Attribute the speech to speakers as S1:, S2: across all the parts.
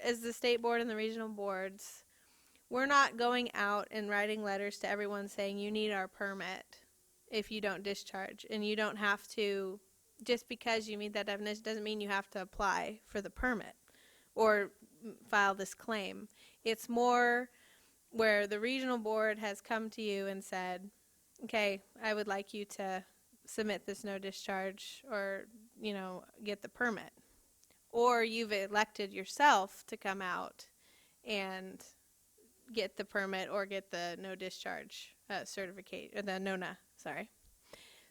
S1: as the state board and the regional boards, we're not going out and writing letters to everyone saying you need our permit if you don't discharge. And you don't have to, just because you meet that definition doesn't mean you have to apply for the permit or file this claim. It's more where the regional board has come to you and said, okay, I would like you to submit this no discharge or, you know, get the permit. Or you've elected yourself to come out and get the permit or get the no discharge certificate, or the NONA, sorry.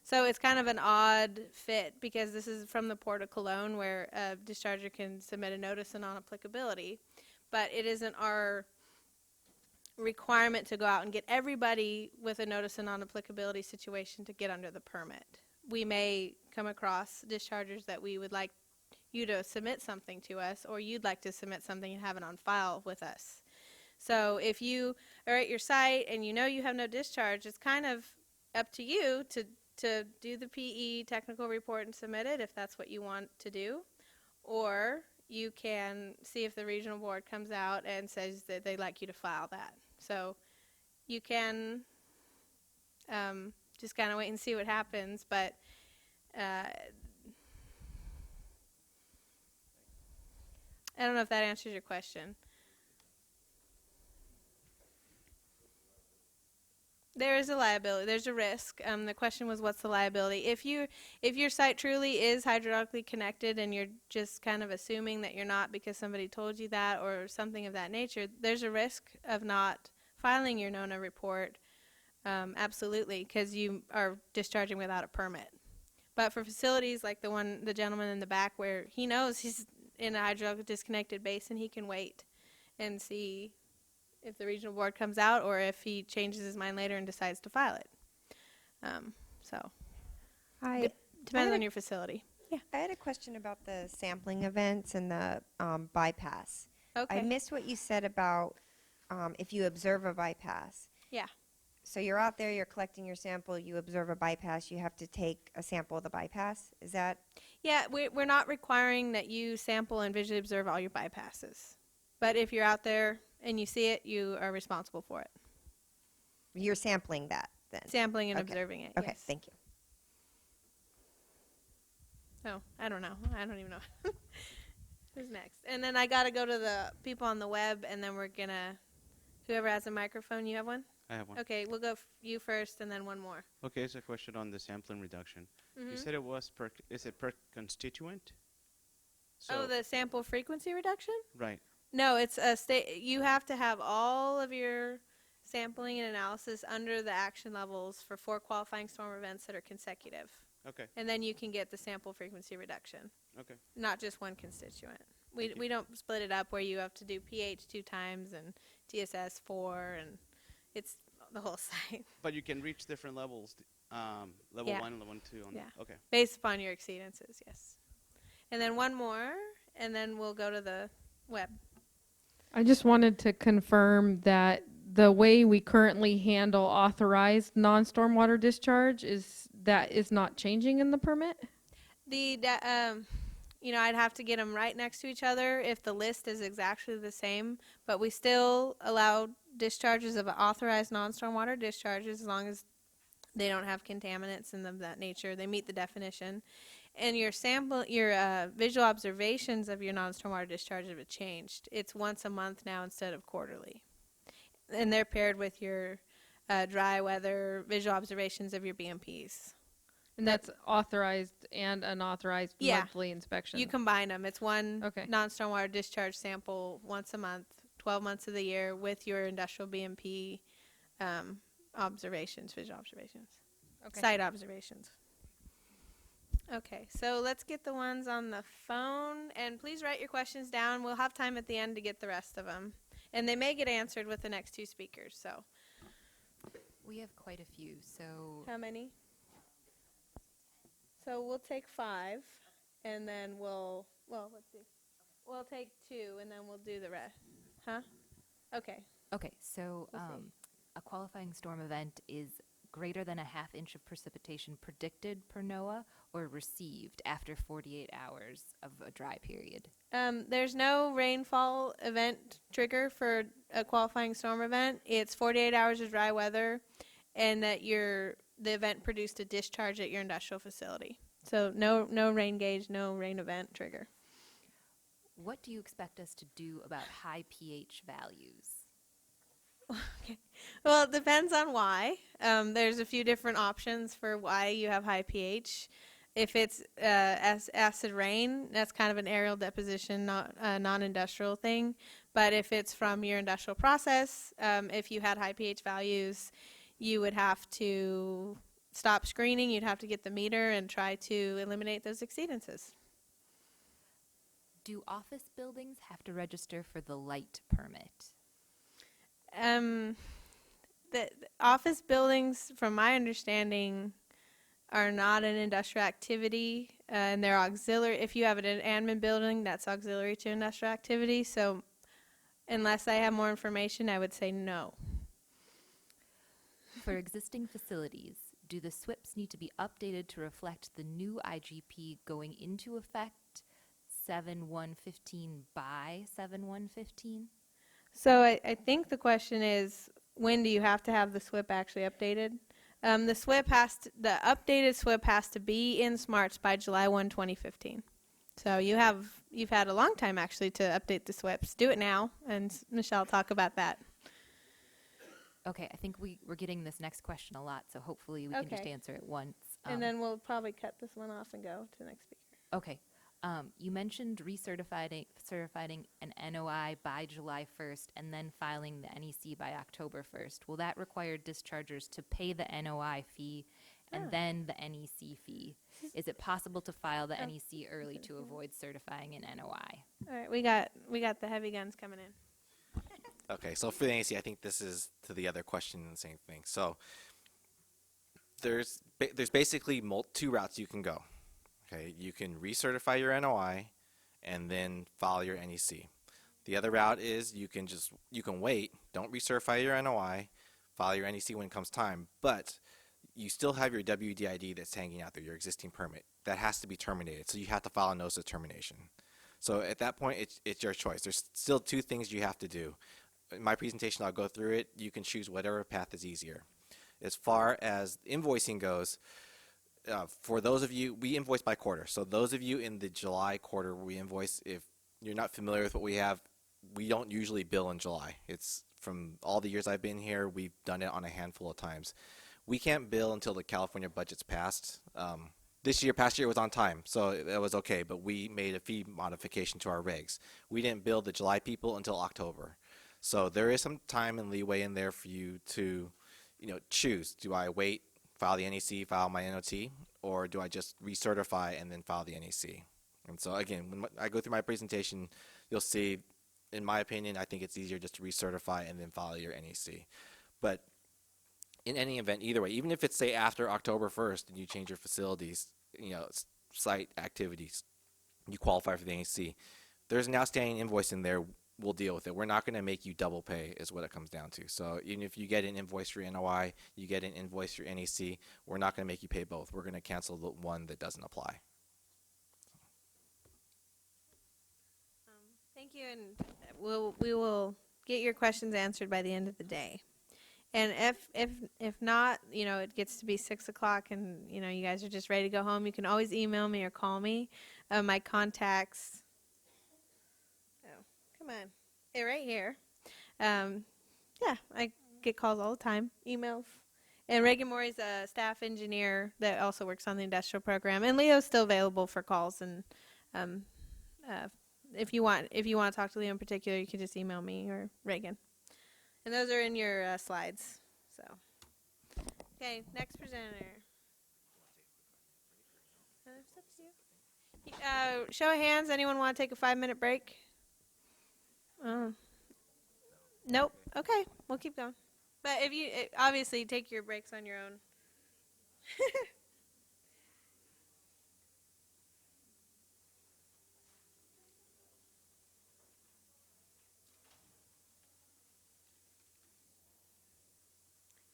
S1: So it's kind of an odd fit because this is from the Port of Cologne where a discharger can submit a notice of non-applicability, but it isn't our requirement to go out and get everybody with a notice of non-applicability situation to get under the permit. We may come across dischargers that we would like you to submit something to us, or you'd like to submit something and have it on file with us. So if you are at your site and you know you have no discharge, it's kind of up to you to do the PE technical report and submit it if that's what you want to do. Or you can see if the regional board comes out and says that they'd like you to file that. So you can just kind of wait and see what happens, but I don't know if that answers your question. There is a liability. There's a risk. The question was, what's the liability? If your site truly is hydraulically connected and you're just kind of assuming that you're not because somebody told you that or something of that nature, there's a risk of not filing your NONA report, absolutely, because you are discharging without a permit. But for facilities like the gentleman in the back where he knows he's in a hydraulically disconnected basin, he can wait and see if the regional board comes out or if he changes his mind later and decides to file it. Depends on your facility. Yeah.
S2: I had a question about the sampling events and the bypass.
S1: Okay.
S2: I missed what you said about if you observe a bypass.
S1: Yeah.
S2: So you're out there, you're collecting your sample, you observe a bypass, you have to take a sample of the bypass? Is that?
S1: Yeah, we're not requiring that you sample and visually observe all your bypasses. But if you're out there and you see it, you are responsible for it.
S2: You're sampling that then?
S1: Sampling and observing it,
S2: okay,
S1: yes.
S2: Thank you.
S1: Oh, I don't know. I don't even know. Who's next? And then I got to go to the people on the web, and then we're going to, whoever has a microphone, you have one?
S3: I have one.
S1: Okay, we'll go you first and then one more.
S3: Okay, it's a question on the sampling reduction. You said it was is it per constituent?
S1: So the sample frequency reduction?
S3: Right.
S1: No, it's you have to have all of your sampling and analysis under the action levels for 4 qualifying storm events that are consecutive.
S3: Okay.
S1: And then you can get the sample frequency reduction.
S3: Okay.
S1: Not just one constituent. We don't split it up where you have to do pH 2 times and TSS 4 and it's the whole site.
S3: But you can reach different levels, level 1 and level 2 on okay.
S1: Based upon your exceedances, yes. And then one more, and then we'll go to the web.
S4: I just wanted to confirm that the way we currently handle authorized non-stormwater discharge is not changing in the permit?
S1: I'd have to get them right next to each other if the list is exactly the same, but we still allow discharges of authorized non-stormwater discharges as long as they don't have contaminants and of that nature. They meet the definition. And your visual observations of your non-stormwater discharge have changed. It's once a month now instead of quarterly. And they're paired with your dry weather visual observations of your BMPs.
S4: And that's authorized and unauthorized monthly inspection?
S1: You combine them. It's one
S4: okay.
S1: non-stormwater discharge sample once a month, 12 months of the year with your industrial BMP observations, visual observations, site observations. Okay, so let's get the ones on the phone, and please write your questions down. We'll have time at the end to get the rest of them, and they may get answered with the next 2 speakers. So
S5: we have quite a few. So
S1: how many? So we'll take 5, and then let's see. We'll take 2, and then we'll do the rest. Huh? Okay.
S5: Okay, so
S1: We'll
S5: a qualifying storm event is greater than a half inch of precipitation predicted per NOAA or received after 48 hours of a dry period?
S1: There's no rainfall event trigger for a qualifying storm event. It's 48 hours of dry weather, and that the event produced a discharge at your industrial facility. So no rain gauge, no rain event trigger.
S5: What do you expect us to do about high pH values?
S1: Okay. Well, it depends on why. There's a few different options for why you have high pH. If it's acid rain, that's kind of an aerial deposition, not a non-industrial thing. But if it's from your industrial process, if you had high pH values, you would have to stop screening. You'd have to get the meter and try to eliminate those exceedances.
S5: Do office buildings have to register for the light permit?
S1: The office buildings, from my understanding, are not an industrial activity, and they're auxiliary. If you have an admin building, that's auxiliary to industrial activity. So unless I have more information, I would say no.
S5: For existing facilities, do the SWIPs need to be updated to reflect the new IGP going into effect 7/1/15 by 7/1/15?
S1: So I think the question is, when do you have to have the SWIP actually updated? The updated SWIP has to be in SMARTS by July 1, 2015. So you've had a long time actually to update the SWIPs. Do it now, and Michelle talk about that.
S5: Okay, I think we're getting this next question a lot, so hopefully we can just
S1: Okay.
S5: answer it once.
S1: And then we'll probably cut this one off and go to the next speaker.
S5: Okay. You mentioned certifying an NOI by July 1st and then filing the NEC by October 1st. Will that require dischargers to pay the NOI fee and then the NEC fee? Is it possible to file the NEC early to avoid certifying an NOI?
S1: All right, we got the heavy guns coming in.
S6: Okay, so for the NEC, I think this is to the other question and the same thing. So there's basically two routes you can go. Okay, you can recertify your NOI and then file your NEC. The other route is you can wait, don't recertify your NOI, file your NEC when it comes time, but you still have your WDID that's hanging out there, your existing permit. That has to be terminated, so you have to file a notice of termination. So at that point, it's your choice. There's still two things you have to do. In my presentation, I'll go through it. You can choose whatever path is easier. As far as invoicing goes, for those of you, we invoice by quarter. So those of you in the July quarter, we invoice. If you're not familiar with what we have, we don't usually bill in July. It's from all the years I've been here, we've done it on a handful of times. We can't bill until the California budget's passed. Past year was on time, so that was okay, but we made a fee modification to our regs. We didn't bill the July people until October. So there is some time and leeway in there for you to, choose. Do I wait, file the NEC, file my NOT, or do I just recertify and then file the NEC? And so again, when I go through my presentation, you'll see, in my opinion, I think it's easier just to recertify and then file your NEC. But in any event, either way, even if it's, say, after October 1st and you change your facilities, site activities, you qualify for the NEC, there's an outstanding invoice in there. We'll deal with it. We're not going to make you double pay is what it comes down to. So even if you get an invoice for NOI, you get an invoice for NEC, we're not going to make you pay both. We're going to cancel the one that doesn't apply.
S1: Thank you, and we will get your questions answered by the end of the day. And if not, it gets to be 6 o'clock and, you guys are just ready to go home, you can always email me or call me. My contacts, come on, they're right here. I get calls all the time, emails. And Reagan Morey's a staff engineer that also works on the industrial program. And Leo's still available for calls. And if you want to talk to Leo in particular, you can just email me or Reagan. And those are in your slides. So, okay, next presenter. It's up to you. Show of hands. Anyone want to take a 5-minute break? Nope. Okay, we'll keep going. But if you obviously take your breaks on your own.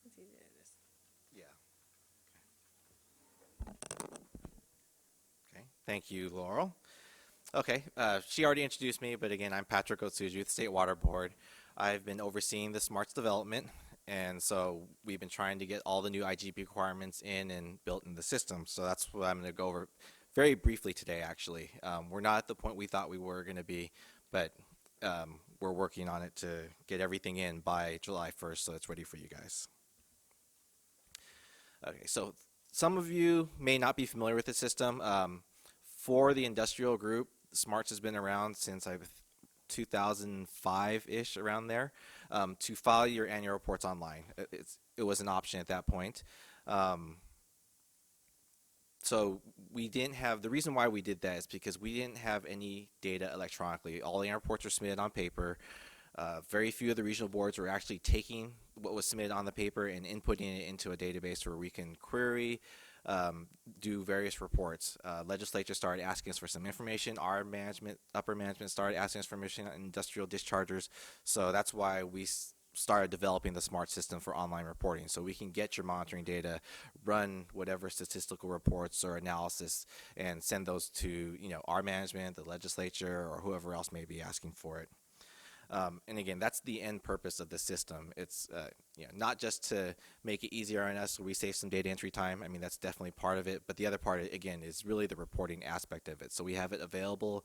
S1: It's easier to just.
S6: Yeah. Thank you, Laurel. Okay, she already introduced me, but again, I'm Patrick Otsuji with the State Water Board. I've been overseeing the SMARTS development, and so we've been trying to get all the new IGP requirements in and built in the system. So that's what I'm going to go over very briefly today, actually. We're not at the point we thought we were going to be, but we're working on it to get everything in by July 1st, so it's ready for you guys. Okay, so some of you may not be familiar with the system. For the industrial group, SMARTS has been around since 2005-ish, around there, to file your annual reports online. It was an option at that point. So we didn't have, the reason why we did that is because we didn't have any data electronically. All the annual reports were submitted on paper. Very few of the regional boards were actually taking what was submitted on the paper and inputting it into a database where we can query, do various reports. Legislature started asking us for some information. Our management, upper management, started asking us for information on industrial dischargers. So that's why we started developing the SMART system for online reporting, so we can get your monitoring data, run whatever statistical reports or analysis, and send those to our management, the legislature, or whoever else may be asking for it. And again, that's the end purpose of the system. It's not just to make it easier on us so we save some data entry time. I mean, that's definitely part of it, but the other part, again, is really the reporting aspect of it. So we have it available,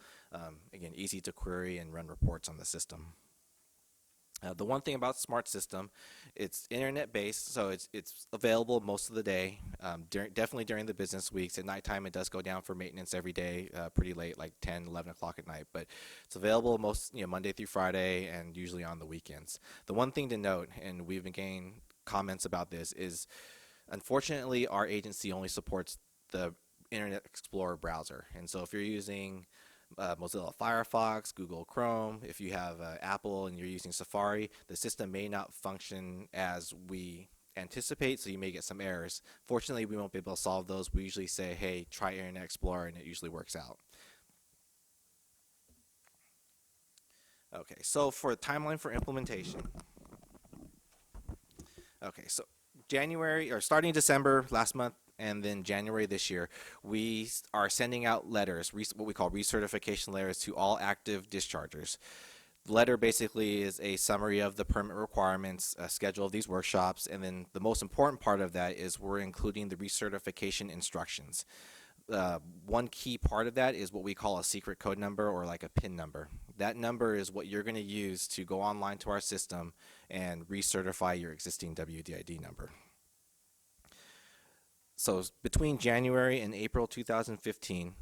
S6: again, easy to query and run reports on the system. The one thing about Smart System, it's internet-based, so it's available most of the day, definitely during the business weeks. At nighttime, it does go down for maintenance every day, pretty late, like 10, 11 o'clock at night. But it's available most, Monday through Friday, and usually on the weekends. The one thing to note, and we've been getting comments about this, is unfortunately our agency only supports the Internet Explorer browser. And so if you're using Mozilla Firefox, Google Chrome, if you have Apple and you're using Safari, the system may not function as we anticipate, so you may get some errors. Fortunately, we won't be able to solve those. We usually say, hey, try Internet Explorer, and it usually works out. Okay, so for a timeline for implementation. Okay, so starting December last month, and then January this year, we are sending out letters, what we call recertification letters, to all active dischargers. The letter basically is a summary of the permit requirements, a schedule of these workshops, and then the most important part of that is we're including the recertification instructions. One key part of that is what we call a secret code number, or like a PIN number. That number is what you're going to use to go online to our system and recertify your existing WDID number. So between January and April 2015,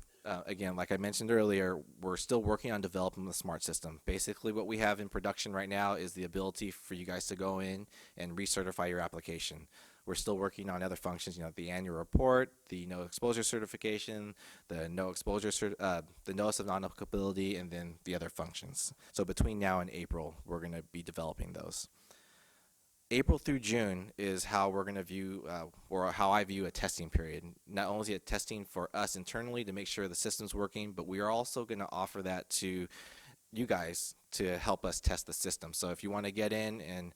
S6: again, like I mentioned earlier, we're still working on developing the SMART system. Basically, what we have in production right now is the ability for you guys to go in and recertify your application. We're still working on other functions, the annual report, the no exposure certification, the notice of non-applicability, and then the other functions. So between now and April, we're going to be developing those. April through June is how we're going to view, or how I view a testing period. Not only is it testing for us internally to make sure the system's working, but we are also going to offer that to you guys to help us test the system. So if you want to get in and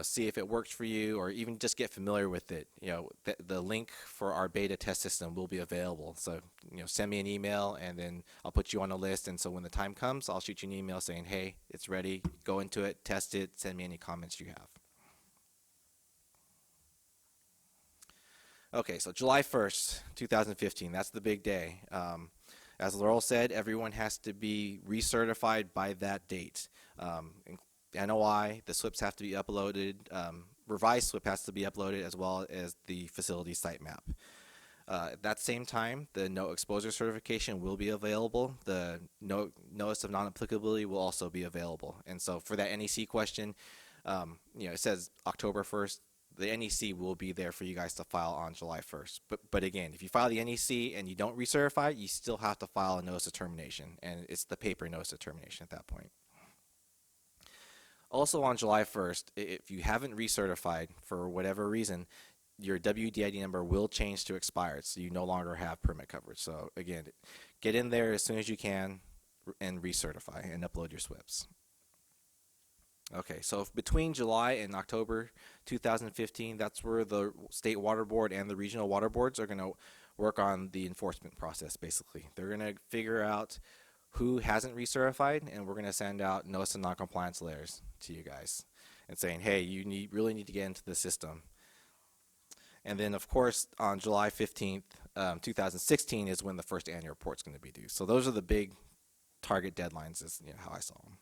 S6: see if it works for you, or even just get familiar with it, the link for our beta test system will be available. So send me an email, and then I'll put you on a list. And so when the time comes, I'll shoot you an email saying, hey, it's ready. Go into it, test it, send me any comments you have. Okay, so July 1st, 2015, that's the big day. As Laurel said, everyone has to be recertified by that date. NOI, the SWIPs have to be uploaded, revised SWIP has to be uploaded, as well as the facility site map. At that same time, the no exposure certification will be available. The notice of non-applicability will also be available. And so for that NEC question, it says October 1st. The NEC will be there for you guys to file on July 1st. But again, if you file the NEC and you don't recertify, you still have to file a notice of termination, and it's the paper notice of termination at that point. Also on July 1st, if you haven't recertified for whatever reason, your WDID number will change to expired, so you no longer have permit coverage. So again, get in there as soon as you can and recertify and upload your SWIPs. Okay, so between July and October 2015, that's where the State Water Board and the regional water boards are going to work on the enforcement process, basically. They're going to figure out who hasn't recertified, and we're going to send out notice of noncompliance letters to you guys and saying, hey, you really need to get into the system. And then, of course, on July 15th, 2016 is when the first annual report is going to be due. So those are the big target deadlines, is how I saw them.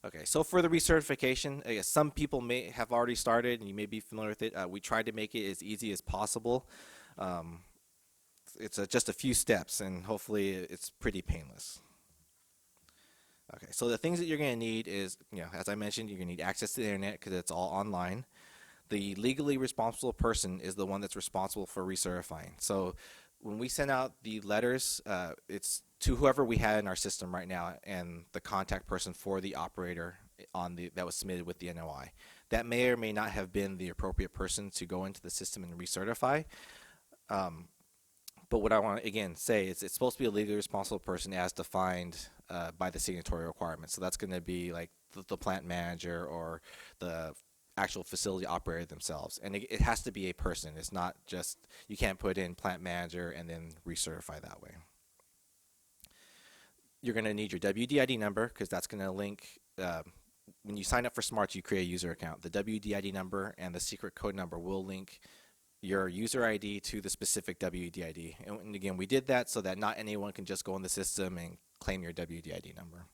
S6: Okay, so for the recertification, I guess some people may have already started, and you may be familiar with it. We tried to make it as easy as possible. It's just a few steps, and hopefully it's pretty painless. Okay, so the things that you're going to need is, as I mentioned, you're going to need access to the internet because it's all online. The legally responsible person is the one that's responsible for recertifying. So when we send out the letters, it's to whoever we had in our system right now and the contact person for the operator that was submitted with the NOI. That may or may not have been the appropriate person to go into the system and recertify. But what I want to, again, say is it's supposed to be a legally responsible person as defined by the signatory requirements. So that's going to be like the plant manager or the actual facility operator themselves. And it has to be a person. It's not just, you can't put in plant manager and then recertify that way. You're going to need your WDID number because that's going to link, when you sign up for SMARTS, you create a user account. The WDID number and the secret code number will link your user ID to the specific WDID. And again, we did that so that not anyone can just go in the system and claim your WDID number.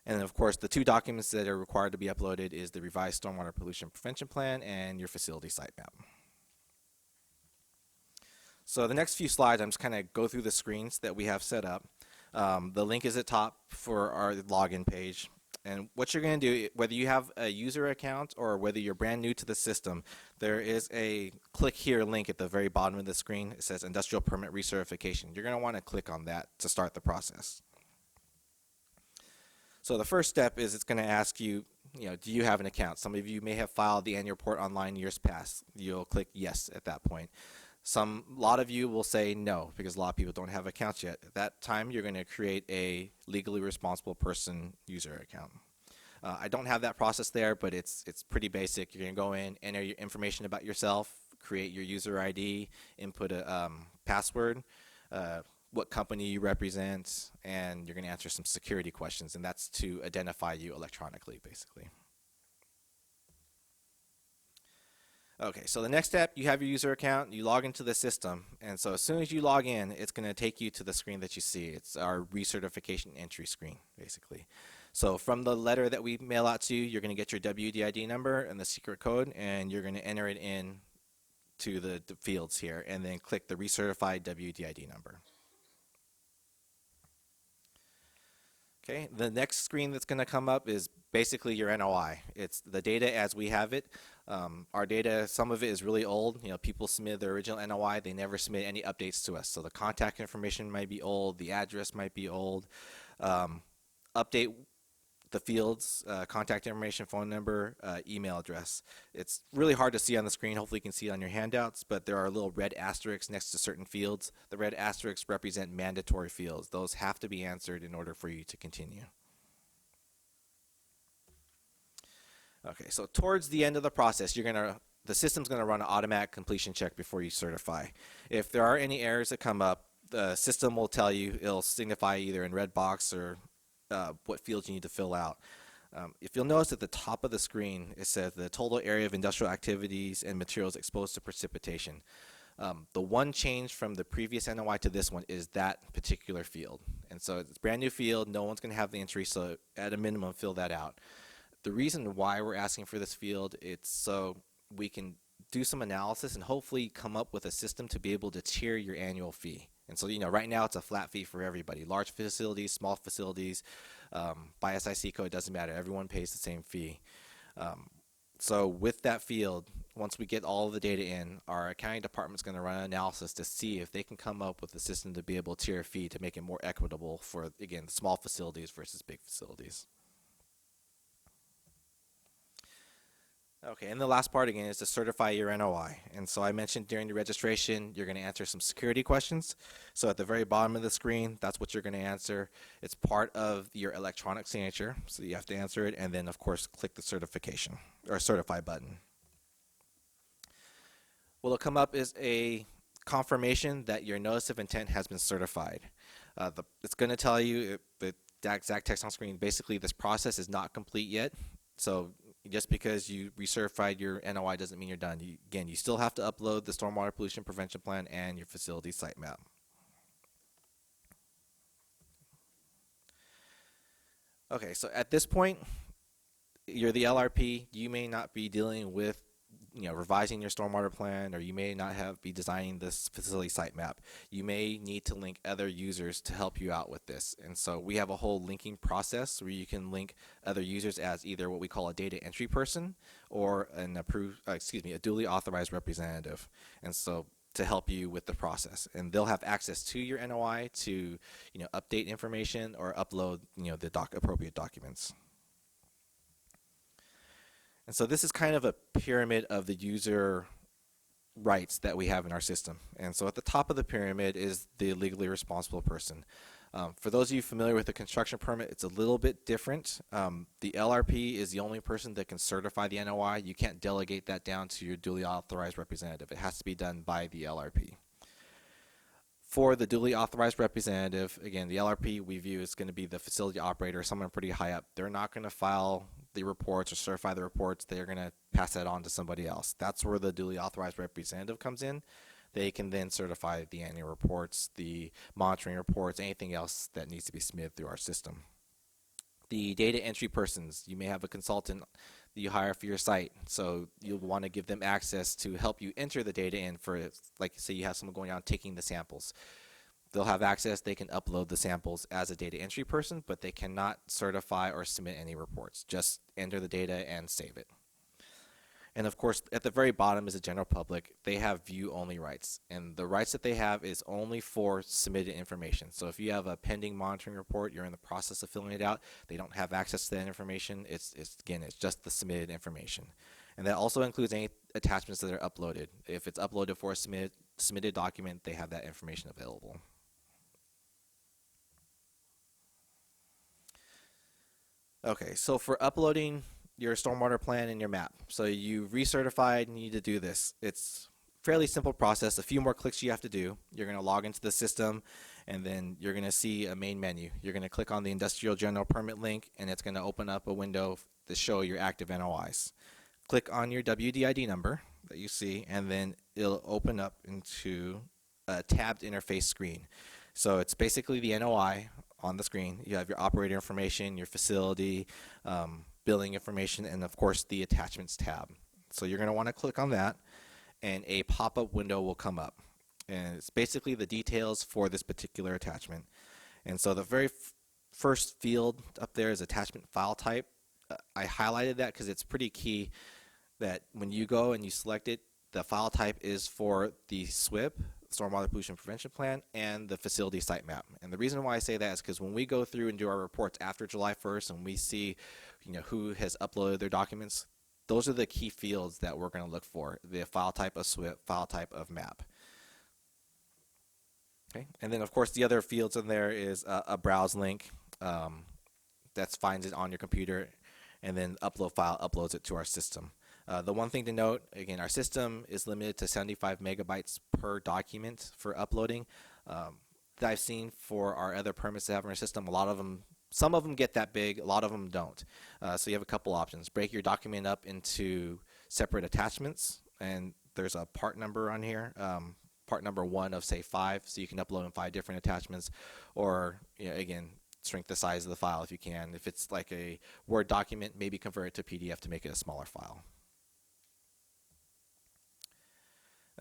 S6: And then, of course, the two documents that are required to be uploaded is the revised stormwater pollution prevention plan and your facility site map. So the next few slides, I'm just kind of go through the screens that we have set up. The link is at top for our login page. And what you're going to do, whether you have a user account or whether you're brand new to the system, there is a click here link at the very bottom of the screen. It says industrial permit recertification. You're going to want to click on that to start the process. So the first step is it's going to ask you, do you have an account? Some of you may have filed the annual report online years past. You'll click yes at that point. A lot of you will say no because a lot of people don't have accounts yet. At that time, you're going to create a legally responsible person user account. I don't have that process there, but it's pretty basic. You're going to go in, enter your information about yourself, create your user ID, input a password, what company you represent, and you're going to answer some security questions, and that's to identify you electronically, basically. Okay, so the next step, you have your user account, you log into the system, and so as soon as you log in, it's going to take you to the screen that you see. It's our recertification entry screen, basically. So from the letter that we mail out to you, you're going to get your WDID number and the secret code, and you're going to enter it in to the fields here, and then click the recertified WDID number. Okay, the next screen that's going to come up is basically your NOI. It's the data as we have it. Our data, some of it is really old. People submit their original NOI. They never submit any updates to us. So the contact information might be old. The address might be old. Update the fields, contact information, phone number, email address. It's really hard to see on the screen. Hopefully you can see it on your handouts, but there are little red asterisks next to certain fields. The red asterisks represent mandatory fields. Those have to be answered in order for you to continue. Okay, so towards the end of the process, the system's going to run an automatic completion check before you certify. If there are any errors that come up, the system will tell you. It'll signify either in red box or what fields you need to fill out. If you'll notice at the top of the screen, it says the total area of industrial activities and materials exposed to precipitation. The one change from the previous NOI to this one is that particular field. And so it's a brand new field. No one's going to have the entry, so at a minimum, fill that out. The reason why we're asking for this field, it's so we can do some analysis and hopefully come up with a system to be able to tier your annual fee. And so, right now it's a flat fee for everybody. Large facilities, small facilities, by SIC code, it doesn't matter. Everyone pays the same fee. So with that field, once we get all of the data in, our accounting department's going to run an analysis to see if they can come up with a system to be able to tier a fee to make it more equitable for, again, small facilities versus big facilities. Okay, and the last part again is to certify your NOI. And so I mentioned during the registration, you're going to answer some security questions. So at the very bottom of the screen, that's what you're going to answer. It's part of your electronic signature, so you have to answer it, and then of course click the certification or certify button. What'll come up is a confirmation that your notice of intent has been certified. It's going to tell you the exact text on screen. Basically, this process is not complete yet. So just because you recertified your NOI doesn't mean you're done. Again, you still have to upload the stormwater pollution prevention plan and your facility site map. Okay, so at this point, you're the LRP. You may not be dealing with revising your stormwater plan, or you may not be designing this facility site map. You may need to link other users to help you out with this. And so we have a whole linking process where you can link other users as either what we call a data entry person or a duly authorized representative. And so to help you with the process, and they'll have access to your NOI to update information or upload the appropriate documents. And so this is kind of a pyramid of the user rights that we have in our system. And so at the top of the pyramid is the legally responsible person. For those of you familiar with the construction permit, it's a little bit different. The LRP is the only person that can certify the NOI. You can't delegate that down to your duly authorized representative. It has to be done by the LRP. For the duly authorized representative, again, the LRP we view is going to be the facility operator, someone pretty high up. They're not going to file the reports or certify the reports. They're going to pass that on to somebody else. That's where the duly authorized representative comes in. They can then certify the annual reports, the monitoring reports, anything else that needs to be submitted through our system. The data entry persons, you may have a consultant that you hire for your site, so you'll want to give them access to help you enter the data in for, like, say you have someone going out taking the samples. They'll have access, they can upload the samples as a data entry person, but they cannot certify or submit any reports. Just enter the data and save it. And of course, at the very bottom is the general public. They have view-only rights, and the rights that they have is only for submitted information. So if you have a pending monitoring report, you're in the process of filling it out, they don't have access to that information. It's just the submitted information. And that also includes any attachments that are uploaded. If it's uploaded for a submitted document, they have that information available. Okay, so for uploading your stormwater plan and your map, so you recertified and you need to do this. It's a fairly simple process. A few more clicks you have to do. You're going to log into the system, and then you're going to see a main menu. You're going to click on the industrial general permit link, and it's going to open up a window to show your active NOIs. Click on your WDID number that you see, and then it'll open up into a tabbed interface screen. So it's basically the NOI on the screen. You have your operator information, your facility, billing information, and of course the attachments tab. So you're going to want to click on that, and a pop-up window will come up. And it's basically the details for this particular attachment. And so the very first field up there is attachment file type. I highlighted that because it's pretty key that when you go and you select it, the file type is for the SWRCB, Stormwater Pollution Prevention Plan, and the facility site map. And the reason why I say that is because when we go through and do our reports after July 1st and we see who has uploaded their documents, those are the key fields that we're going to look for, the file type of SWRCB, file type of map. Okay, and then of course the other fields in there is a browse link that finds it on your computer, and then upload file uploads it to our system. The one thing to note, again, our system is limited to 75 megabytes per document for uploading. That I've seen for our other permits that have in our system, some of them get that big, a lot of them don't. So you have a couple options. Break your document up into separate attachments, and there's a part number on here. Part number 1 of, say, 5, so you can upload in 5 different attachments, or again, shrink the size of the file if you can. If it's like a Word document, maybe convert it to PDF to make it a smaller file.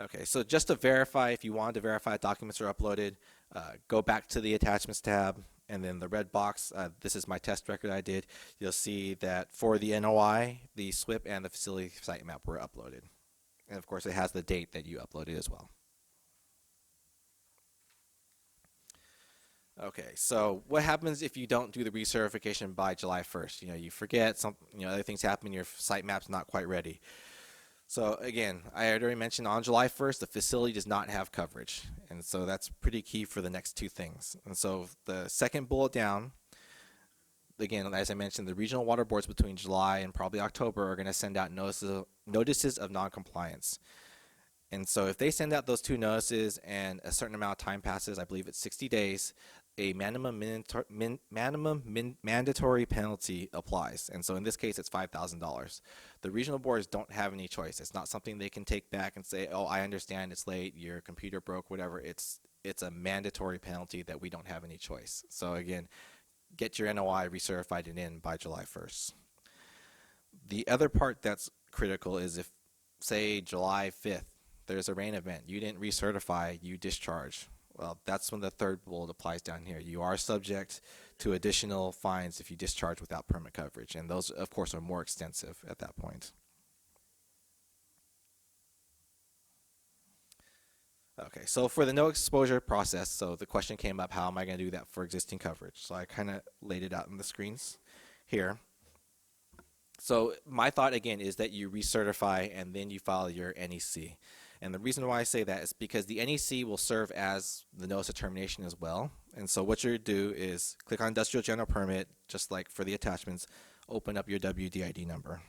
S6: Okay, so just to verify, if you wanted to verify documents are uploaded, go back to the attachments tab, and then the red box, this is my test record I did. You'll see that for the NOI, the SWRCB and the facility site map were uploaded. And of course, it has the date that you uploaded as well. Okay, so what happens if you don't do the recertification by July 1st? You forget, other things happen, your site map's not quite ready. So again, I had already mentioned on July 1st, the facility does not have coverage. And so that's pretty key for the next two things. And so the second bullet down, again, as I mentioned, the regional water boards between July and probably October are going to send out notices of noncompliance. And so if they send out those 2 notices and a certain amount of time passes, I believe it's 60 days, a mandatory penalty applies. And so in this case, it's $5,000. The regional boards don't have any choice. It's not something they can take back and say, oh, I understand it's late, your computer broke, whatever. It's a mandatory penalty that we don't have any choice. So again, get your NOI recertified and in by July 1st. The other part that's critical is if, say, July 5th, there's a rain event, you didn't recertify, you discharge. Well, that's when the third bullet applies down here. You are subject to additional fines if you discharge without permit coverage, and those, of course, are more extensive at that point. Okay, so for the no exposure process, so the question came up, how am I going to do that for existing coverage? So I kind of laid it out in the screens here. So my thought, again, is that you recertify and then you file your NEC. And the reason why I say that is because the NEC will serve as the notice of termination as well. And so what you do is click on Industrial General Permit, just like for the attachments, open up your WDID number.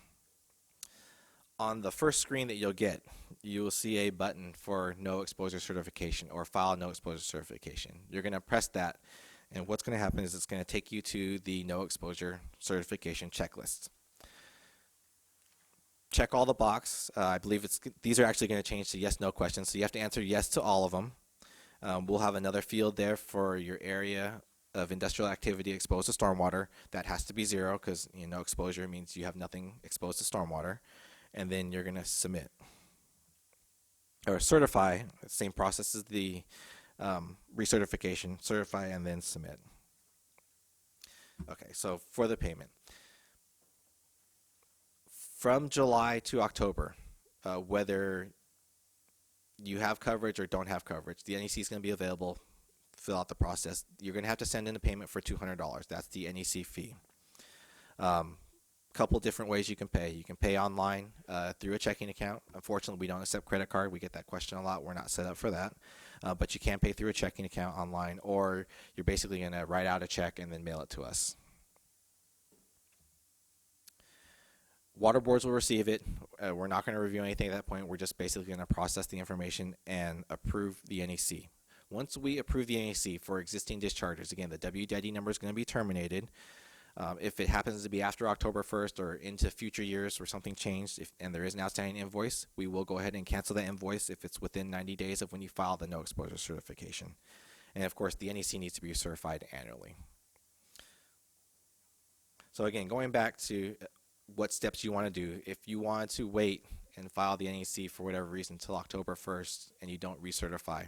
S6: On the first screen that you'll get, you will see a button for no exposure certification or file no exposure certification. You're going to press that, and what's going to happen is it's going to take you to the no exposure certification checklist. Check all the box. I believe these are actually going to change to yes/no questions, so you have to answer yes to all of them. We'll have another field there for your area of industrial activity exposed to stormwater. That has to be 0 because no exposure means you have nothing exposed to stormwater. And then you're going to submit or certify. Same process as the recertification. Certify and then submit. Okay, so for the payment. From July to October, whether you have coverage or don't have coverage, the NEC is going to be available. Fill out the process. You're going to have to send in a payment for $200. That's the NEC fee. Couple different ways you can pay. You can pay online through a checking account. Unfortunately, we don't accept credit card. We get that question a lot. We're not set up for that. But you can pay through a checking account online, or you're basically going to write out a check and then mail it to us. Water boards will receive it. We're not going to review anything at that point. We're just basically going to process the information and approve the NEC. Once we approve the NEC for existing discharges, again, the WDID number is going to be terminated. If it happens to be after October 1st or into future years where something changed and there is an outstanding invoice, we will go ahead and cancel that invoice if it's within 90 days of when you file the no exposure certification. And of course, the NEC needs to be certified annually. So again, going back to what steps you want to do, if you want to wait and file the NEC for whatever reason until October 1st and you don't recertify,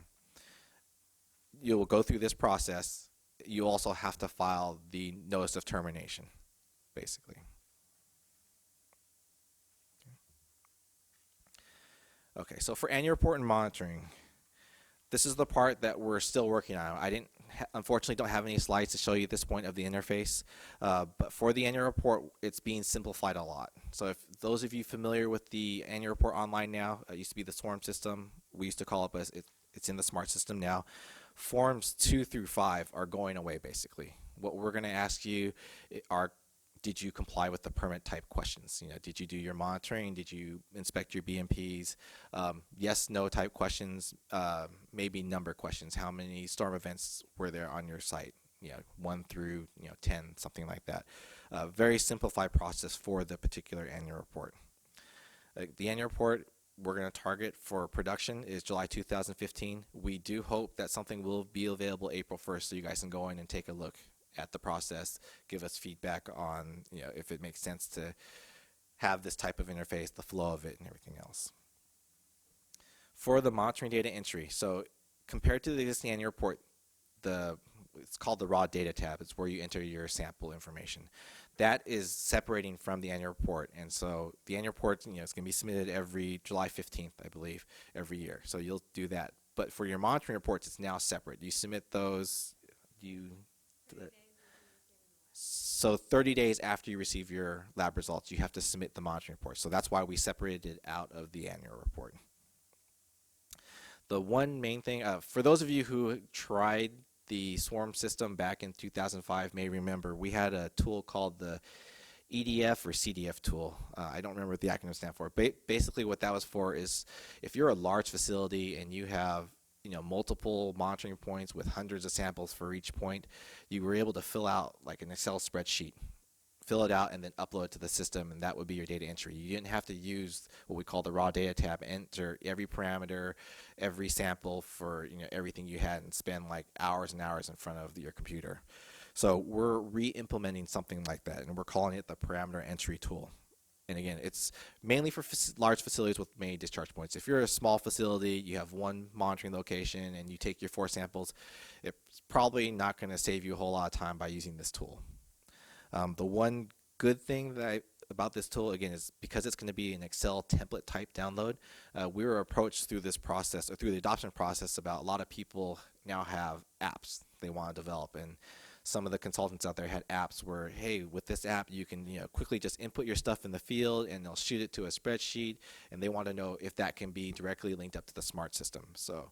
S6: you will go through this process. You also have to file the notice of termination, basically. Okay, so for annual report and monitoring, this is the part that we're still working on. I didn't, unfortunately, don't have any slides to show you at this point of the interface, but for the annual report, it's being simplified a lot. So if those of you familiar with the annual report online now, it used to be the SWRM system. We used to call it, but it's in the smart system now. Forms 2 through 5 are going away, basically. What we're going to ask you are, did you comply with the permit type questions? Did you do your monitoring? Did you inspect your BMPs? Yes, no type questions, maybe number questions. How many storm events were there on your site? 1 through 10, something like that. Very simplified process for the particular annual report. The annual report we're going to target for production is July 2015. We do hope that something will be available April 1st so you guys can go in and take a look at the process, give us feedback on if it makes sense to have this type of interface, the flow of it, and everything else. For the monitoring data entry, so compared to the existing annual report, it's called the raw data tab. It's where you enter your sample information. That is separating from the annual report, and so the annual report, it's going to be submitted every July 15th, I believe, every year. So you'll do that. But for your monitoring reports, it's now separate. You submit those. So 30 days after you receive your lab results, you have to submit the monitoring report. So that's why we separated it out of the annual report. The one main thing, for those of you who tried the SWRM system back in 2005 may remember, we had a tool called the EDF or CDF tool. I don't remember what the acronym stands for. Basically, what that was for is if you're a large facility and you have multiple monitoring points with hundreds of samples for each point, you were able to fill out like an Excel spreadsheet, fill it out, and then upload it to the system, and that would be your data entry. You didn't have to use what we call the raw data tab, enter every parameter, every sample for everything you had, and spend like hours and hours in front of your computer. So we're re-implementing something like that, and we're calling it the parameter entry tool. And again, it's mainly for large facilities with many discharge points. If you're a small facility, you have one monitoring location, and you take your 4 samples, it's probably not going to save you a whole lot of time by using this tool. The one good thing about this tool, again, is because it's going to be an Excel template type download, we were approached through this process, or through the adoption process, about a lot of people now have apps they want to develop. And some of the consultants out there had apps where, hey, with this app, you can quickly just input your stuff in the field, and they'll shoot it to a spreadsheet, and they want to know if that can be directly linked up to the smart system. So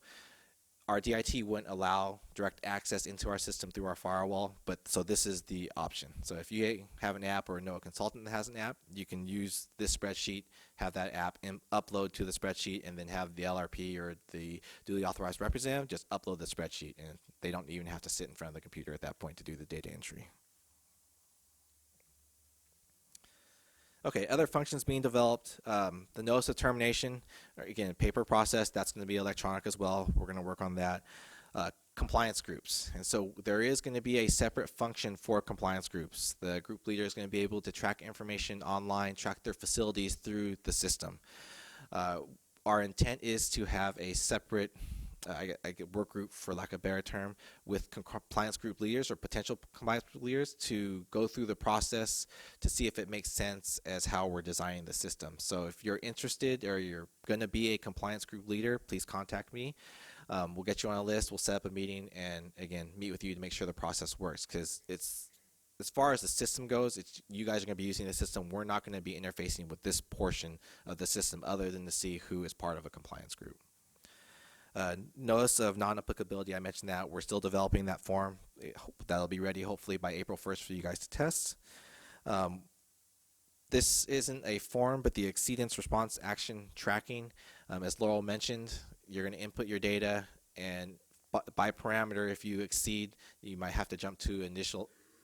S6: our DIT wouldn't allow direct access into our system through our firewall, but so this is the option. So if you have an app or know a consultant that has an app, you can use this spreadsheet, have that app upload to the spreadsheet, and then have the LRP or the duly authorized representative just upload the spreadsheet, and they don't even have to sit in front of the computer at that point to do the data entry. Okay, other functions being developed. The notice of termination, again, paper process, that's going to be electronic as well. We're going to work on that. Compliance groups. And so there is going to be a separate function for compliance groups. The group leader is going to be able to track information online, track their facilities through the system. Our intent is to have a separate work group, for lack of a better term, with compliance group leaders or potential compliance group leaders to go through the process to see if it makes sense as how we're designing the system. So if you're interested or you're going to be a compliance group leader, please contact me. We'll get you on a list, we'll set up a meeting, and again, meet with you to make sure the process works, because it's, as far as the system goes, you guys are going to be using the system. We're not going to be interfacing with this portion of the system other than to see who is part of a compliance group. Notice of non-applicability, I mentioned that. We're still developing that form. That'll be ready hopefully by April 1st for you guys to test. This isn't a form, but the exceedance response action tracking. As Laurel mentioned, you're going to input your data, and by parameter, if you exceed, you might have to jump to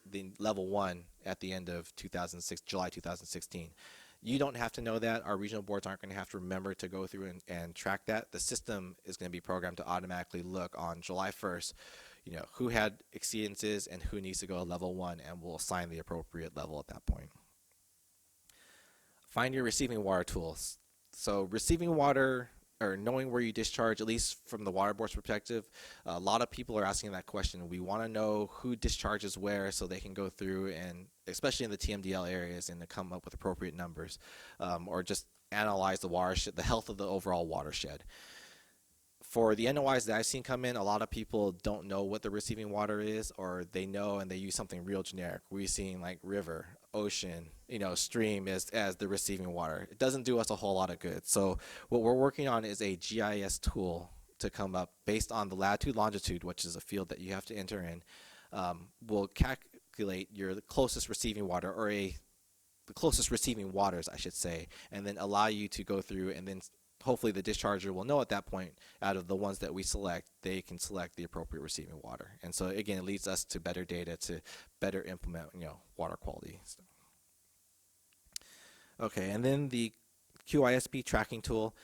S6: the level 1 at the end of July 2016. You don't have to know that. Our regional boards aren't going to have to remember to go through and track that. The system is going to be programmed to automatically look on July 1st, who had exceedances and who needs to go to level 1, and we'll assign the appropriate level at that point. Find your receiving water tools. So receiving water, or knowing where you discharge, at least from the water board's perspective, a lot of people are asking that question. We want to know who discharges where so they can go through, and especially in the TMDL areas, and to come up with appropriate numbers, or just analyze the watershed, the health of the overall watershed. For the NOIs that I've seen come in, a lot of people don't know what the receiving water is, or they know and they use something real generic. We're seeing like river, ocean, stream as the receiving water. It doesn't do us a whole lot of good. So what we're working on is a GIS tool to come up based on the latitude, longitude, which is a field that you have to enter in. Will calculate your closest receiving water, or the closest receiving waters, I should say, and then allow you to go through, and then hopefully the discharger will know at that point, out of the ones that we select, they can select the appropriate receiving water. And so again, it leads us to better data to better implement water quality stuff. Okay, and then the QISP tracking tool,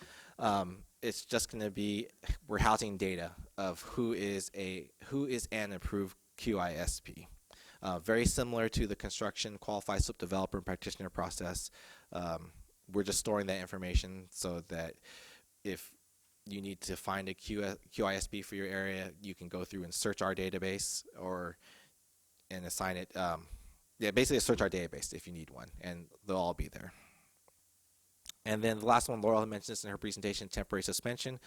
S6: it's just going to be, we're housing data of who is an approved QISP. Very similar to the construction qualified SWIP developer and practitioner process. We're just storing that information so that if you need to find a QISP for your area, you can go through and search our database and assign it. Basically search our database if you need one, and they'll all be there. And then the last one, Laurel had mentioned this in her presentation, temporary suspension.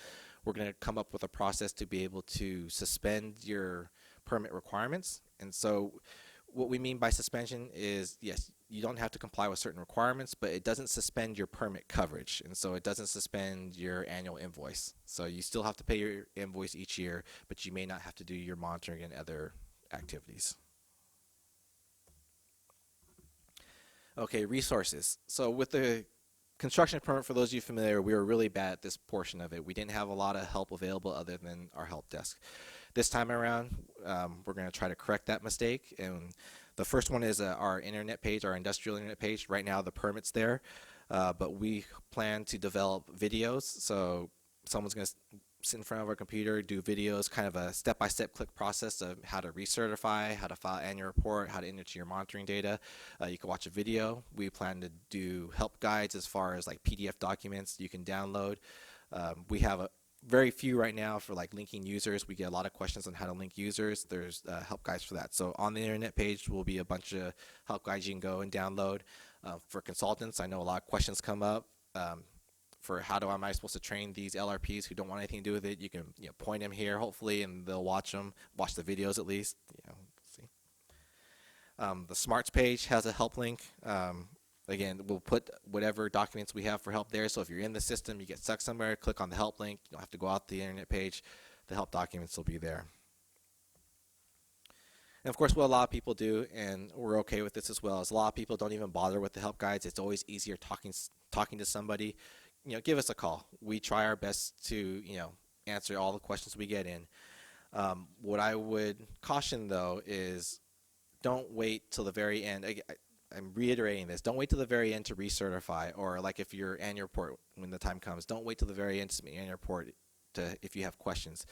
S6: We're going to come up with a process to be able to suspend your permit requirements. And so what we mean by suspension is, yes, you don't have to comply with certain requirements, but it doesn't suspend your permit coverage. And so it doesn't suspend your annual invoice. So you still have to pay your invoice each year, but you may not have to do your monitoring and other activities. Okay, resources. So with the construction permit, for those of you familiar, we were really bad at this portion of it. We didn't have a lot of help available other than our help desk. This time around, we're going to try to correct that mistake. And the first one is our internet page, our industrial internet page. Right now, the permit's there, but we plan to develop videos. So someone's going to sit in front of our computer, do videos, kind of a step-by-step click process of how to recertify, how to file annual report, how to enter your monitoring data. You can watch a video. We plan to do help guides as far as like PDF documents you can download. We have a very few right now for like linking users. We get a lot of questions on how to link users. There's help guides for that. So on the internet page will be a bunch of help guides you can go and download. For consultants, I know a lot of questions come up. For am I supposed to train these LRPs who don't want anything to do with it? You can point them here, hopefully, and they'll watch the videos at least. See. The Smarts page has a help link. Again, we'll put whatever documents we have for help there. So if you're in the system, you get stuck somewhere, click on the help link. You don't have to go out the internet page. The help documents will be there. And of course, what a lot of people do, and we're okay with this as well, is a lot of people don't even bother with the help guides. It's always easier talking to somebody. Give us a call. We try our best to, answer all the questions we get in. What I would caution, though, is don't wait till the very end. I'm reiterating this. Don't wait till the very end to recertify, or like if your annual report, when the time comes, don't wait till the very end to submit your annual report if you have questions.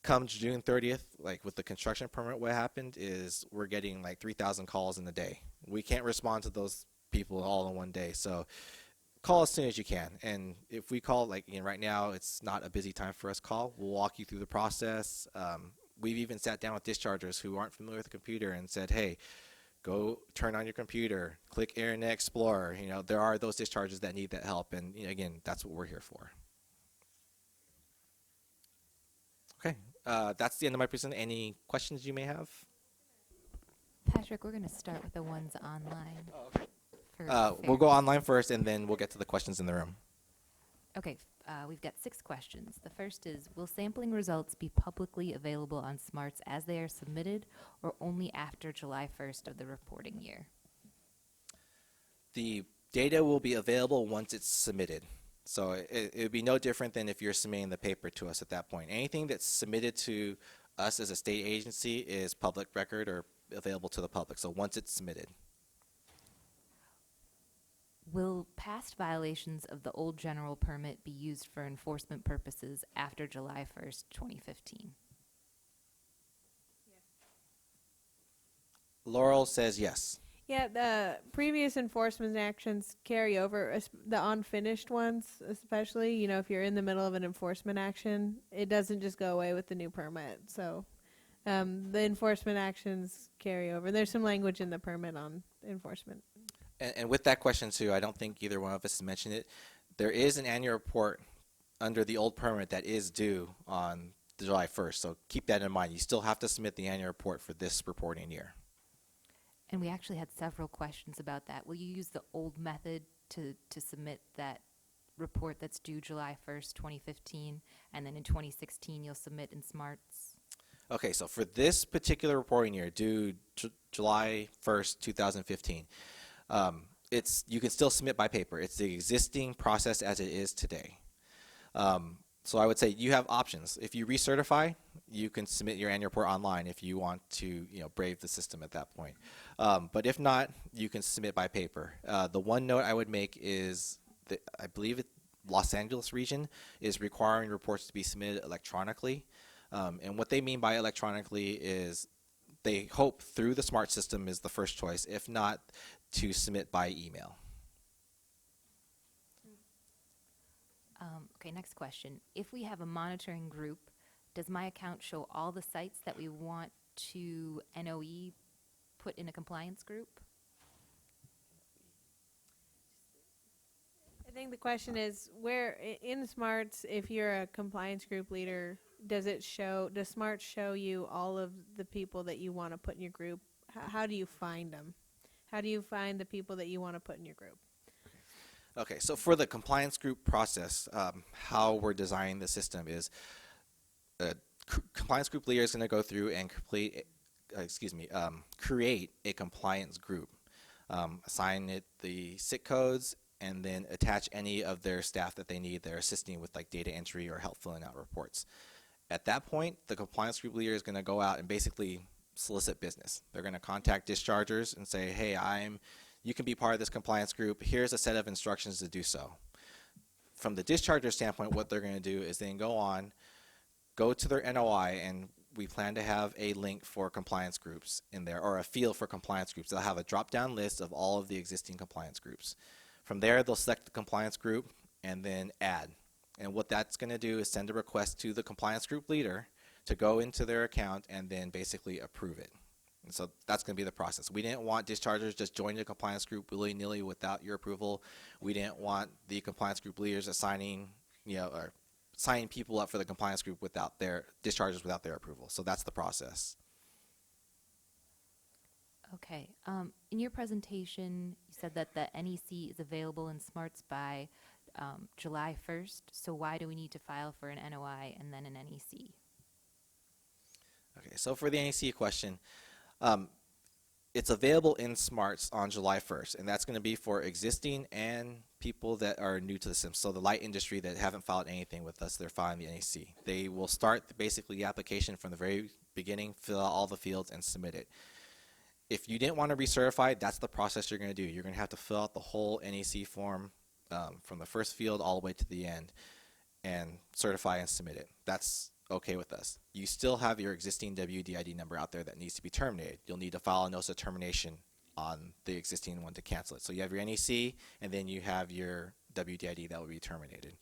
S6: Come June 30th, like with the construction permit, what happened is we're getting like 3,000 calls in a day. We can't respond to those people all in one day. So call as soon as you can. And if we call, like right now, it's not a busy time for us. Call. We'll walk you through the process. We've even sat down with dischargers who aren't familiar with the computer and said, hey, go turn on your computer, click Internet Explorer. There are those dischargers that need that help. And again, that's what we're here for. Okay. That's the end of my presentation. Any questions you may have?
S5: Patrick, we're going to start with the ones online.
S6: Oh, okay.
S5: Fair.
S6: We'll go online first, and then we'll get to the questions in the room.
S5: Okay, we've got 6 questions. The first is, will sampling results be publicly available on Smarts as they are submitted, or only after July 1st of the reporting year?
S6: The data will be available once it's submitted. So it would be no different than if you're submitting the paper to us at that point. Anything that's submitted to us as a state agency is public record or available to the public, so once it's submitted.
S5: Will past violations of the old general permit be used for enforcement purposes after July 1st, 2015?
S6: Laurel says yes.
S1: Yeah, the previous enforcement actions carry over, the unfinished ones especially. If you're in the middle of an enforcement action, it doesn't just go away with the new permit. So the enforcement actions carry over. There's some language in the permit on enforcement.
S6: And with that question too, I don't think either one of us has mentioned it. There is an annual report under the old permit that is due on July 1st. So keep that in mind. You still have to submit the annual report for this reporting year.
S5: And we actually had several questions about that. Will you use the old method to submit that report that's due July 1st, 2015, and then in 2016 you'll submit in Smarts?
S6: Okay, so for this particular reporting year, due July 1st, 2015, you can still submit by paper. It's the existing process as it is today. So I would say you have options. If you recertify, you can submit your annual report online if you want to, brave the system at that point. But if not, you can submit by paper. The one note I would make is that I believe Los Angeles region is requiring reports to be submitted electronically. And what they mean by electronically is they hope through the SMART system is the first choice. If not, to submit by email.
S5: Okay, next question. If we have a monitoring group, does my account show all the sites that we want to NOE put in a compliance group?
S1: I think the question is, where in Smarts, if you're a compliance group leader, does Smarts show you all of the people that you want to put in your group? How do you find them? How do you find the people that you want to put in your group?
S6: Okay, so for the compliance group process, how we're designing the system is compliance group leader is going to go through and create a compliance group. assign it the SIC codes, and then attach any of their staff that they need. They're assisting with like data entry or help filling out reports. At that point, the compliance group leader is going to go out and basically solicit business. They're going to contact dischargers and say, hey, you can be part of this compliance group. Here's a set of instructions to do so. From the discharger standpoint, what they're going to do is then go to their NOI, and we plan to have a link for compliance groups in there, or a field for compliance groups. They'll have a drop-down list of all of the existing compliance groups. From there, they'll select the compliance group and then add. And what that's going to do is send a request to the compliance group leader to go into their account and then basically approve it. And so that's going to be the process. We didn't want dischargers just joining the compliance group willy-nilly without your approval. We didn't want the compliance group leaders assigning, or signing people up for the compliance group without their dischargers without their approval. So that's the process.
S5: Okay. In your presentation, you said that the NEC is available in SMARTS by July 1st. So why do we need to file for an NOI and then an NEC?
S6: Okay, so for the NEC question, it's available in SMARTS on July 1st, and that's going to be for existing and people that are new to the system. So the light industry that haven't filed anything with us, they're filing the NEC. They will start basically the application from the very beginning, fill out all the fields, and submit it. If you didn't want to recertify, that's the process you're going to do. You're going to have to fill out the whole NEC form from the first field all the way to the end and certify and submit it. That's okay with us. You still have your existing WDID number out there that needs to be terminated. You'll need to file a notice of termination on the existing one to cancel it. So you have your NEC, and then you have your WDID that will be terminated.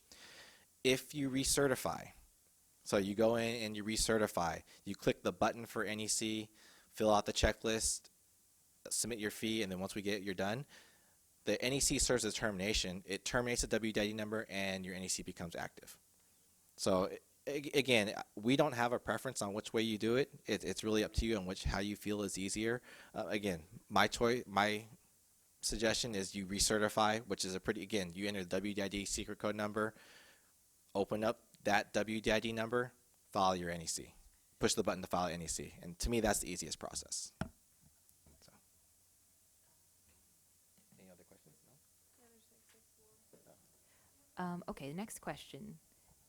S6: If you recertify, so you go in and you recertify, you click the button for NEC, fill out the checklist, submit your fee, and then once we get it, you're done. The NEC serves as termination. It terminates the WDID number, and your NEC becomes active. So again, we don't have a preference on which way you do it. It's really up to you on how you feel is easier. Again, my suggestion is you recertify, which is you enter the WDID secret code number, open up that WDID number, file your NEC. Push the button to file NEC. And to me, that's the easiest process. So. Any other questions? No?
S5: Okay, next question.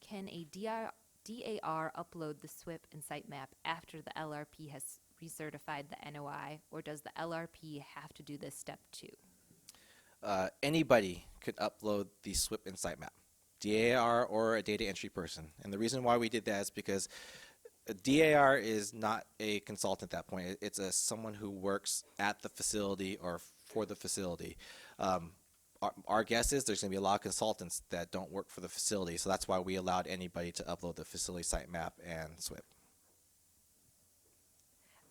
S5: Can a DAR upload the SWIP and sitemap after the LRP has recertified the NOI, or does the LRP have to do this step too?
S6: Anybody could upload the SWIP and sitemap, DAR or a data entry person. And the reason why we did that is because a DAR is not a consultant at that point. It's someone who works at the facility or for the facility. Our guess is there's going to be a lot of consultants that don't work for the facility, so that's why we allowed anybody to upload the facility sitemap and SWIP.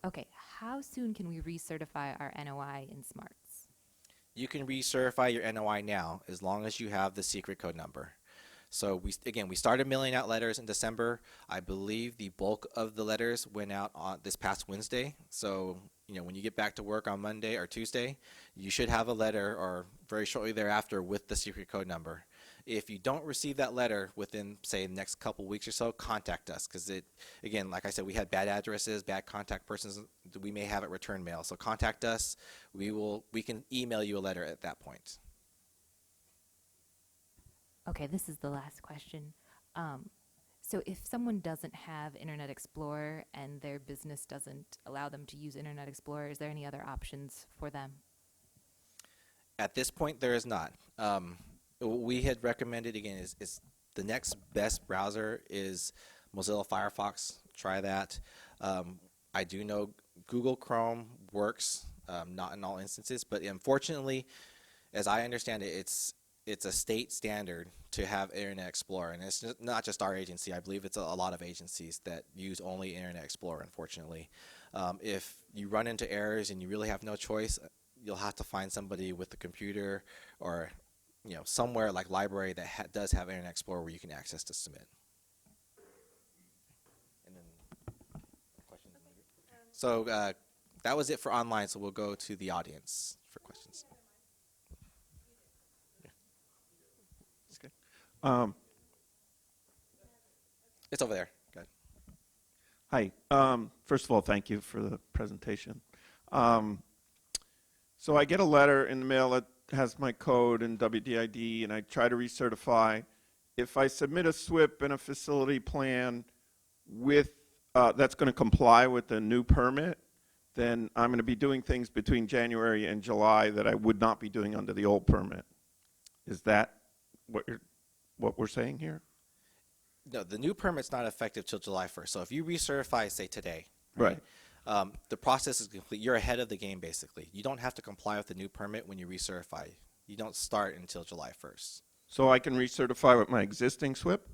S5: Okay, how soon can we recertify our NOI in SMARTS?
S6: You can recertify your NOI now as long as you have the secret code number. So we started mailing out letters in December. I believe the bulk of the letters went out on this past Wednesday. So when you get back to work on Monday or Tuesday, you should have a letter or very shortly thereafter with the secret code number. If you don't receive that letter within, say, the next couple weeks or so, contact us because again, like I said, we had bad addresses, bad contact persons. We may have it return mail. So contact us. We can email you a letter at that point.
S5: Okay, this is the last question. So if someone doesn't have Internet Explorer and their business doesn't allow them to use Internet Explorer, is there any other options for them?
S6: At this point, there is not. What we had recommended, again, is the next best browser is Mozilla Firefox. Try that. I do know Google Chrome works, not in all instances, but unfortunately, as I understand it, it's a state standard to have Internet Explorer, and it's not just our agency. I believe it's a lot of agencies that use only Internet Explorer, unfortunately. If you run into errors and you really have no choice, you'll have to find somebody with a computer or somewhere like library that does have Internet Explorer where you can access to submit. And then questions. So that was it for online, so we'll go to the audience for questions. It's over there. Go ahead.
S7: Hi. First of all, thank you for the presentation. So I get a letter in the mail that has my code and WDID, and I try to recertify. If I submit a SWIP and a facility plan with that's going to comply with the new permit, then I'm going to be doing things between January and July that I would not be doing under the old permit. Is that what we're saying here?
S6: No, the new permit's not effective till July 1st. So if you recertify, say today,
S7: Right.
S6: the process is complete. You're ahead of the game, basically. You don't have to comply with the new permit when you recertify. You don't start until July 1st.
S7: So I can recertify with my existing SWIP?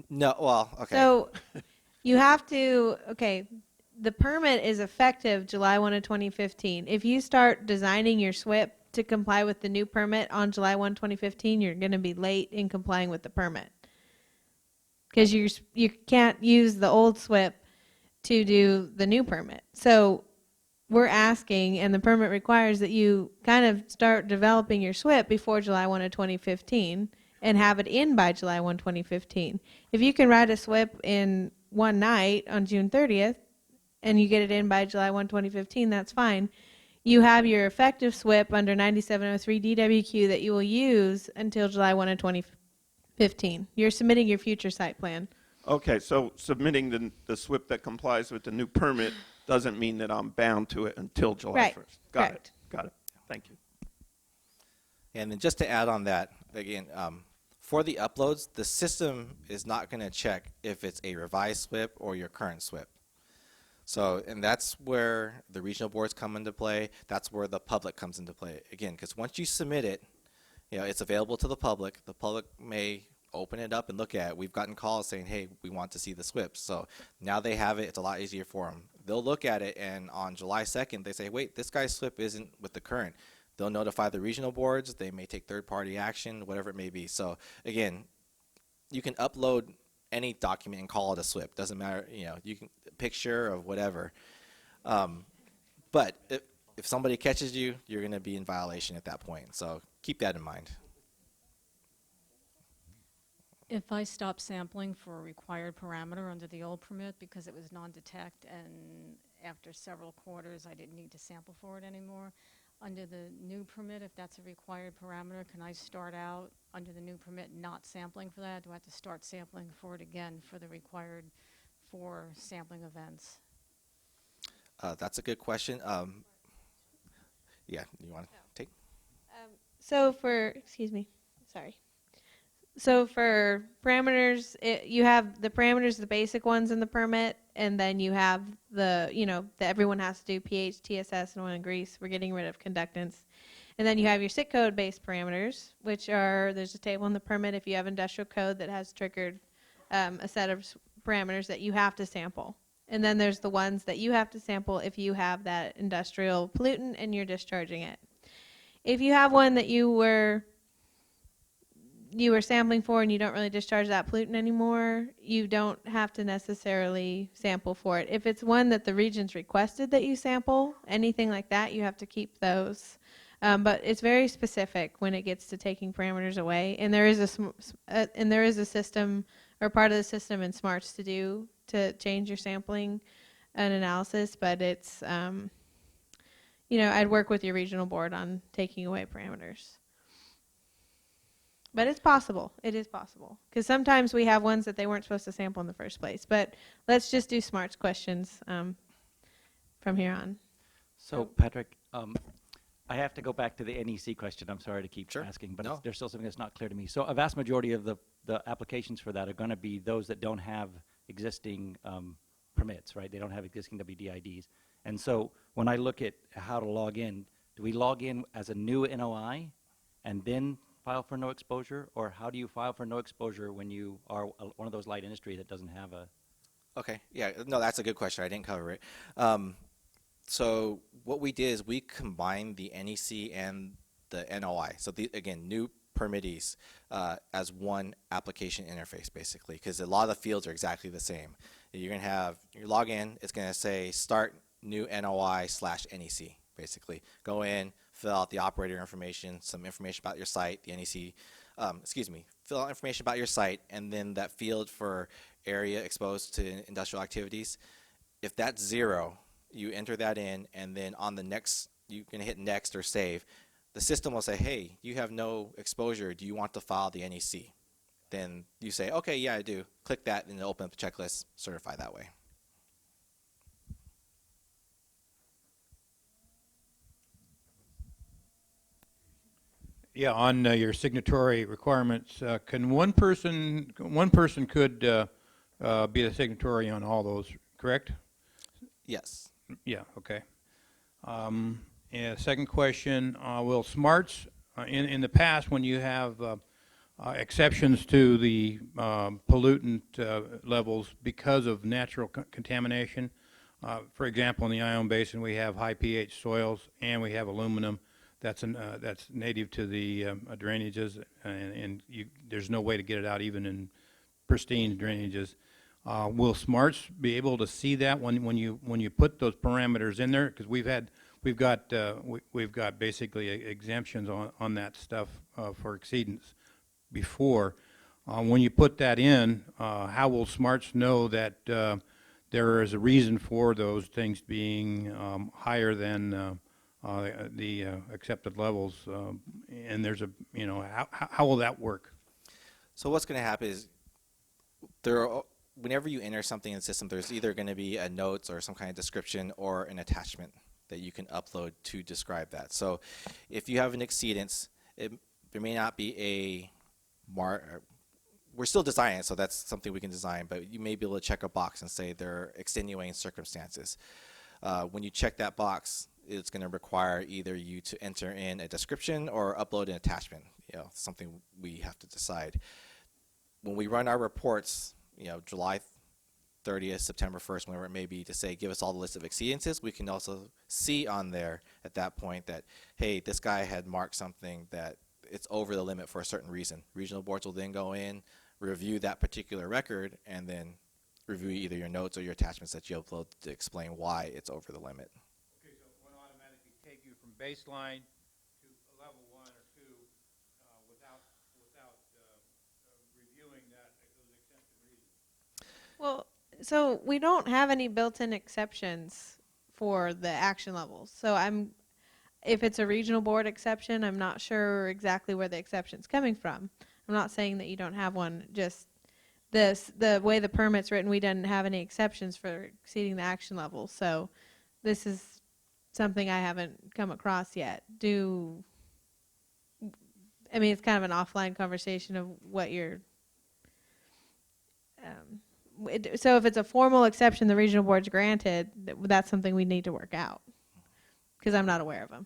S6: No, well, okay.
S1: So you have to, okay, the permit is effective July 1 of 2015. If you start designing your SWIP to comply with the new permit on July 1, 2015, you're going to be late in complying with the permit. Because you can't use the old SWIP to do the new permit. So we're asking, and the permit requires that you kind of start developing your SWIP before July 1 of 2015 and have it in by July 1, 2015. If you can write a SWIP in one night on June 30th and you get it in by July 1, 2015, that's fine. You have your effective SWIP under 9703 DWQ that you will use until July 1 of 2015. You're submitting your future site plan.
S7: Okay, so submitting the SWIP that complies with the new permit doesn't mean that I'm bound to it until July
S1: Right.
S7: 1st. Got
S1: Correct.
S7: it. Got it. Thank you.
S6: And then just to add on that, again, for the uploads, the system is not going to check if it's a revised SWIP or your current SWIP. So, and that's where the regional boards come into play. That's where the public comes into play. Again, because once you submit it, it's available to the public. The public may open it up and look at it. We've gotten calls saying, hey, we want to see the SWIP. So now they have it. It's a lot easier for them. They'll look at it, and on July 2nd, they say, wait, this guy's SWIP isn't with the current. They'll notify the regional boards. They may take third-party action, whatever it may be. So again, you can upload any document and call it a SWIP. Doesn't matter, you can picture of whatever. But if somebody catches you, you're going to be in violation at that point. So keep that in mind.
S8: If I stop sampling for a required parameter under the old permit because it was non-detect, and after several quarters I didn't need to sample for it anymore, under the new permit, if that's a required parameter, can I start out under the new permit not sampling for that? Do I have to start sampling for it again for the required 4 sampling events?
S6: That's a good question. Yeah, you want to take?
S1: So for parameters, you have the parameters, the basic ones in the permit, and then you have that everyone has to do pH, TSS, and oil and grease. We're getting rid of conductance. And then you have your SIC code based parameters, which are, there's a table in the permit if you have industrial code that has triggered a set of parameters that you have to sample. And then there's the ones that you have to sample if you have that industrial pollutant and you're discharging it. If you have one that you were sampling for and you don't really discharge that pollutant anymore, you don't have to necessarily sample for it. If it's one that the region's requested that you sample, anything like that, you have to keep those. But it's very specific when it gets to taking parameters away. And there is a system or part of the system in SMARTS to change your sampling and analysis, but it's I'd work with your regional board on taking away parameters. But it's possible. It is possible. Because sometimes we have ones that they weren't supposed to sample in the first place. But let's just do SMARTS questions from here on.
S9: So, Patrick, I have to go back to the NEC question. I'm sorry to keep
S6: Sure.
S9: asking, but
S6: No.
S9: there's still something that's not clear to me. So a vast majority of the applications for that are going to be those that don't have existing permits, right? They don't have existing WDIDs. And so when I look at how to log in, do we log in as a new NOI and then file for no exposure? Or how do you file for no exposure when you are one of those light industry that doesn't have a...
S6: Okay, yeah, no, that's a good question. I didn't cover it. So what we did is we combined the NEC and the NOI. So again, new permittees as one application interface, basically, because a lot of the fields are exactly the same. You're going to have your login. It's going to say start new NOI/NEC, basically. Go in, fill out the operator information, some information about your site, the NEC, fill out information about your site, and then that field for area exposed to industrial activities. If that's 0, you enter that in, and then on the next, you can hit next or save. The system will say, hey, you have no exposure. Do you want to file the NEC? Then you say, okay, yeah, I do. Click that, and it'll open up the checklist, certify that way.
S10: Yeah, on your signatory requirements, can one person could be the signatory on all those, correct?
S6: Yes.
S10: Yeah, okay. And second question, will smarts, in the past when you have exceptions to the pollutant levels because of natural contamination, for example, in the Ione Basin we have high pH soils and we have aluminum that's native to the drainages, and there's no way to get it out even in pristine drainages. Will smarts be able to see that when you put those parameters in there? Because we've got basically exemptions on that stuff for exceedance before. When you put that in, how will smarts know that there is a reason for those things being higher than the accepted levels, and there's a, how will that work?
S6: So what's going to happen is whenever you enter something in the system, there's either going to be a notes or some kind of description or an attachment that you can upload to describe that. So if you have an exceedance, there may not be a we're still designing it, so that's something we can design, but you may be able to check a box and say there are extenuating circumstances. When you check that box, it's going to require either you to enter in a description or upload an attachment. Something we have to decide. When we run our reports, July 30th, September 1st, whenever it may be, to say give us all the list of exceedances, we can also see on there at that point that, hey, this guy had marked something that it's over the limit for a certain reason. Regional boards will then go in, review that particular record, and then review either your notes or your attachments that you upload to explain why it's over the limit.
S10: Okay, so it won't automatically take you from baseline to a level 1 or 2 without reviewing those exception reasons.
S1: Well, so we don't have any built-in exceptions for the action levels. So if it's a regional board exception, I'm not sure exactly where the exception's coming from. I'm not saying that you don't have one, just the way the permit's written, we didn't have any exceptions for exceeding the action level. So this is something I haven't come across yet. It's kind of an offline conversation of what you're, so if it's a formal exception the regional board's granted, that's something we need to work out, because I'm not aware of them.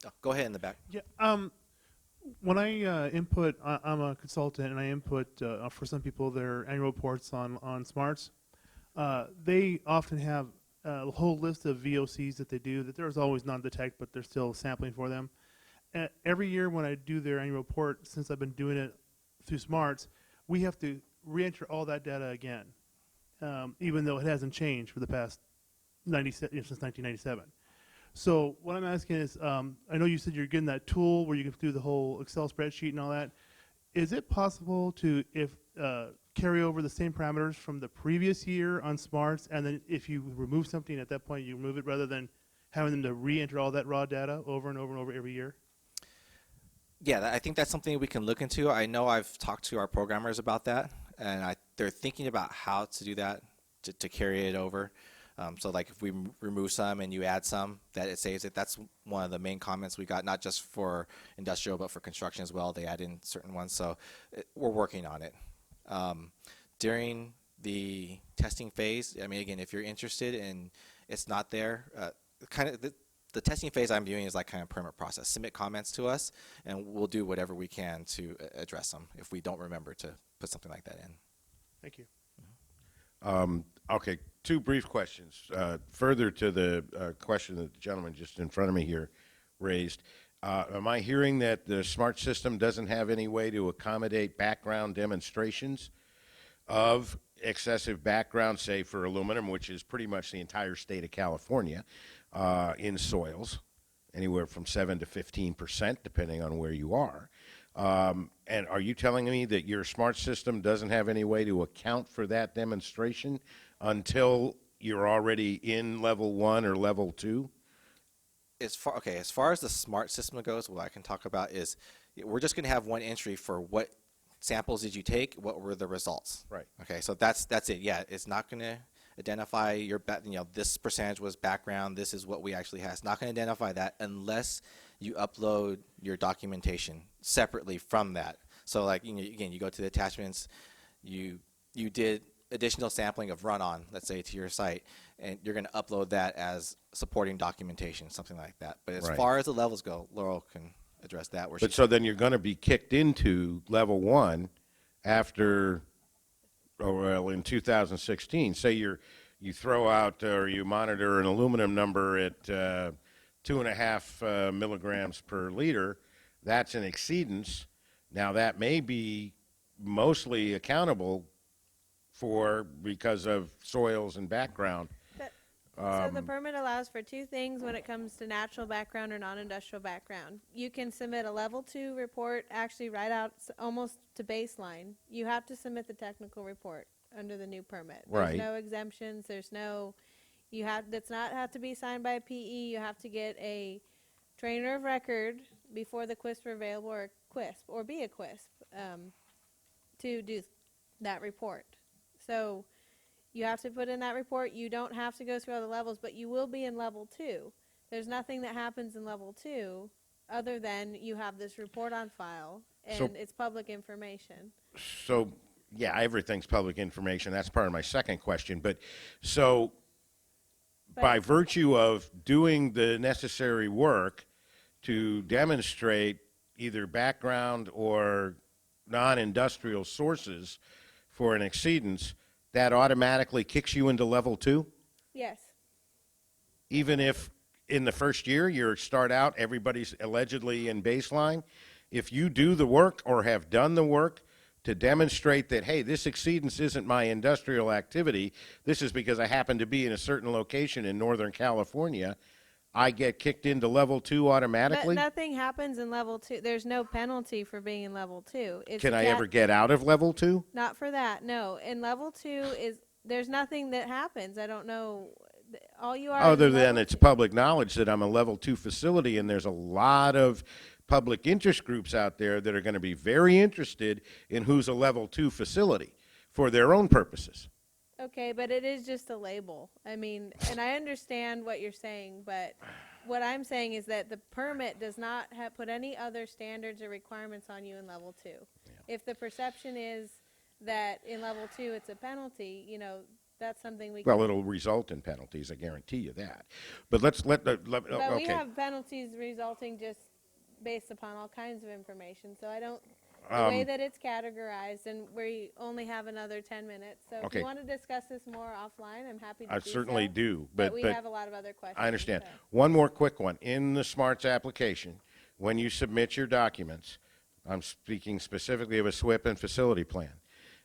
S6: Oh, go ahead in the back.
S11: Yeah. When I input, I'm a consultant, and I input for some people their annual reports on smarts. They often have a whole list of VOCs that they do that there's always non-detect, but they're still sampling for them. Every year when I do their annual report, since I've been doing it through smarts, we have to re-enter all that data again, even though it hasn't changed for the past since 1997. So what I'm asking is, I know you said you're getting that tool where you can do the whole Excel spreadsheet and all that. Is it possible to carry over the same parameters from the previous year on smarts, and then if you remove something at that point, you remove it rather than having them to re-enter all that raw data over and over and over every year?
S6: Yeah, I think that's something we can look into. I know I've talked to our programmers about that, and they're thinking about how to do that, to carry it over. So like if we remove some and you add some, that it saves it. That's one of the main comments we got, not just for industrial, but for construction as well. They add in certain ones. So we're working on it. During the testing phase, again, if you're interested and it's not there, the testing phase I'm viewing is like kind of permit process. Submit comments to us, and we'll do whatever we can to address them if we don't remember to put something like that in.
S11: Thank you.
S12: Okay, two brief questions. Further to the question that the gentleman just in front of me here raised, am I hearing that the SMART system doesn't have any way to accommodate background demonstrations of excessive background, say for aluminum, which is pretty much the entire state of California, in soils, anywhere from 7 to 15%, depending on where you are? And are you telling me that your smart system doesn't have any way to account for that demonstration until you're already in level 1 or level 2?
S6: As far as the smart system goes, what I can talk about is we're just going to have one entry for what samples did you take, what were the results.
S12: Right.
S6: Okay, so that's it. Yeah, it's not going to identify your this percentage was background, this is what we actually have. It's not going to identify that unless you upload your documentation separately from that. So like again, you go to the attachments, you did additional sampling of run-on, let's say, to your site, and you're going to upload that as supporting documentation, something like that. But as
S12: Right.
S6: far as the levels go, Laurel can address that.
S12: But so then you're going to be kicked into level 1 after, in 2016. Say you throw out or you monitor an aluminum number at 2.5 milligrams per liter. That's an exceedance. Now that may be mostly accountable for because of soils and background.
S1: So the permit allows for two things when it comes to natural background or non-industrial background. You can submit a level 2 report, actually right out almost to baseline. You have to submit the technical report under the new permit.
S12: Right.
S1: There's no exemptions. There's no, that's not have to be signed by a PE. You have to get a trainer of record before the QUISP are available, or QUISP, or be a QUISP, to do that report. So you have to put in that report. You don't have to go through all the levels, but you will be in level 2. There's nothing that happens in level 2 other than you have this report on file, and it's public information.
S12: So, yeah, everything's public information. That's part of my second question. But so by virtue of doing the necessary work to demonstrate either background or non-industrial sources for an exceedance, that automatically kicks you into level 2?
S1: Yes.
S12: Even if in the first year you start out, everybody's allegedly in baseline, if you do the work or have done the work to demonstrate that, hey, this exceedance isn't my industrial activity, this is because I happen to be in a certain location in Northern California, I get kicked into level 2 automatically?
S1: But nothing happens in level 2. There's no penalty for being in level 2.
S12: Can I ever get out of level 2?
S1: Not for that, no. In level 2 there's nothing that happens. I don't know. All you are.
S12: Other than it's public knowledge that I'm a level 2 facility, and there's a lot of public interest groups out there that are going to be very interested in who's a level 2 facility for their own purposes.
S1: Okay, but it is just a label. I mean, and I understand what you're saying, but what I'm saying is that the permit does not put any other standards or requirements on you in level 2. Yeah. If the perception is that in level 2 it's a penalty, that's something we can.
S12: Well, it'll result in penalties, I guarantee you that. But let's
S1: But
S12: okay.
S1: we have penalties resulting just based upon all kinds of information. So I don't. The way that it's categorized, and we only have another 10 minutes. So if you want to discuss this more offline, I'm happy to
S12: I
S1: do
S12: certainly
S1: so.
S12: do.
S1: But we have a lot of other questions.
S12: I understand.
S1: So.
S12: One more quick one. In the SMARTS application, when you submit your documents, I'm speaking specifically of a SWIP and facility plan.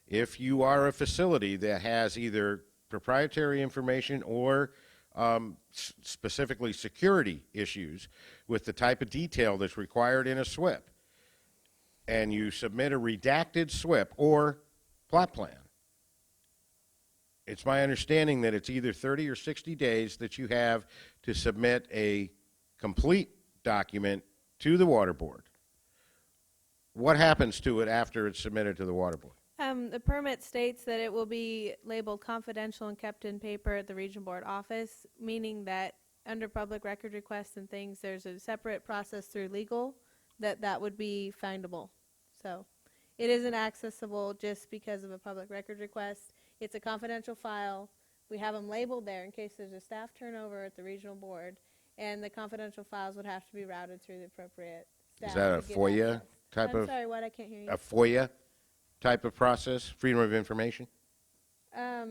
S12: If you are a facility that has either proprietary information or specifically security issues with the type of detail that's required in a SWIP, and you submit a redacted SWIP or plot plan, it's my understanding that it's either 30 or 60 days that you have to submit a complete document to the water board. What happens to it after it's submitted to the water board?
S1: The permit states that it will be labeled confidential and kept in paper at the regional board office, meaning that under public record requests and things, there's a separate process through legal that would be findable. So it isn't accessible just because of a public record request. It's a confidential file. We have them labeled there in case there's a staff turnover at the regional board, and the confidential files would have to be routed through the appropriate staff.
S12: Is that a FOIA type of?
S1: I'm sorry, what? I can't hear you.
S12: A FOIA type of process, freedom of information?
S1: I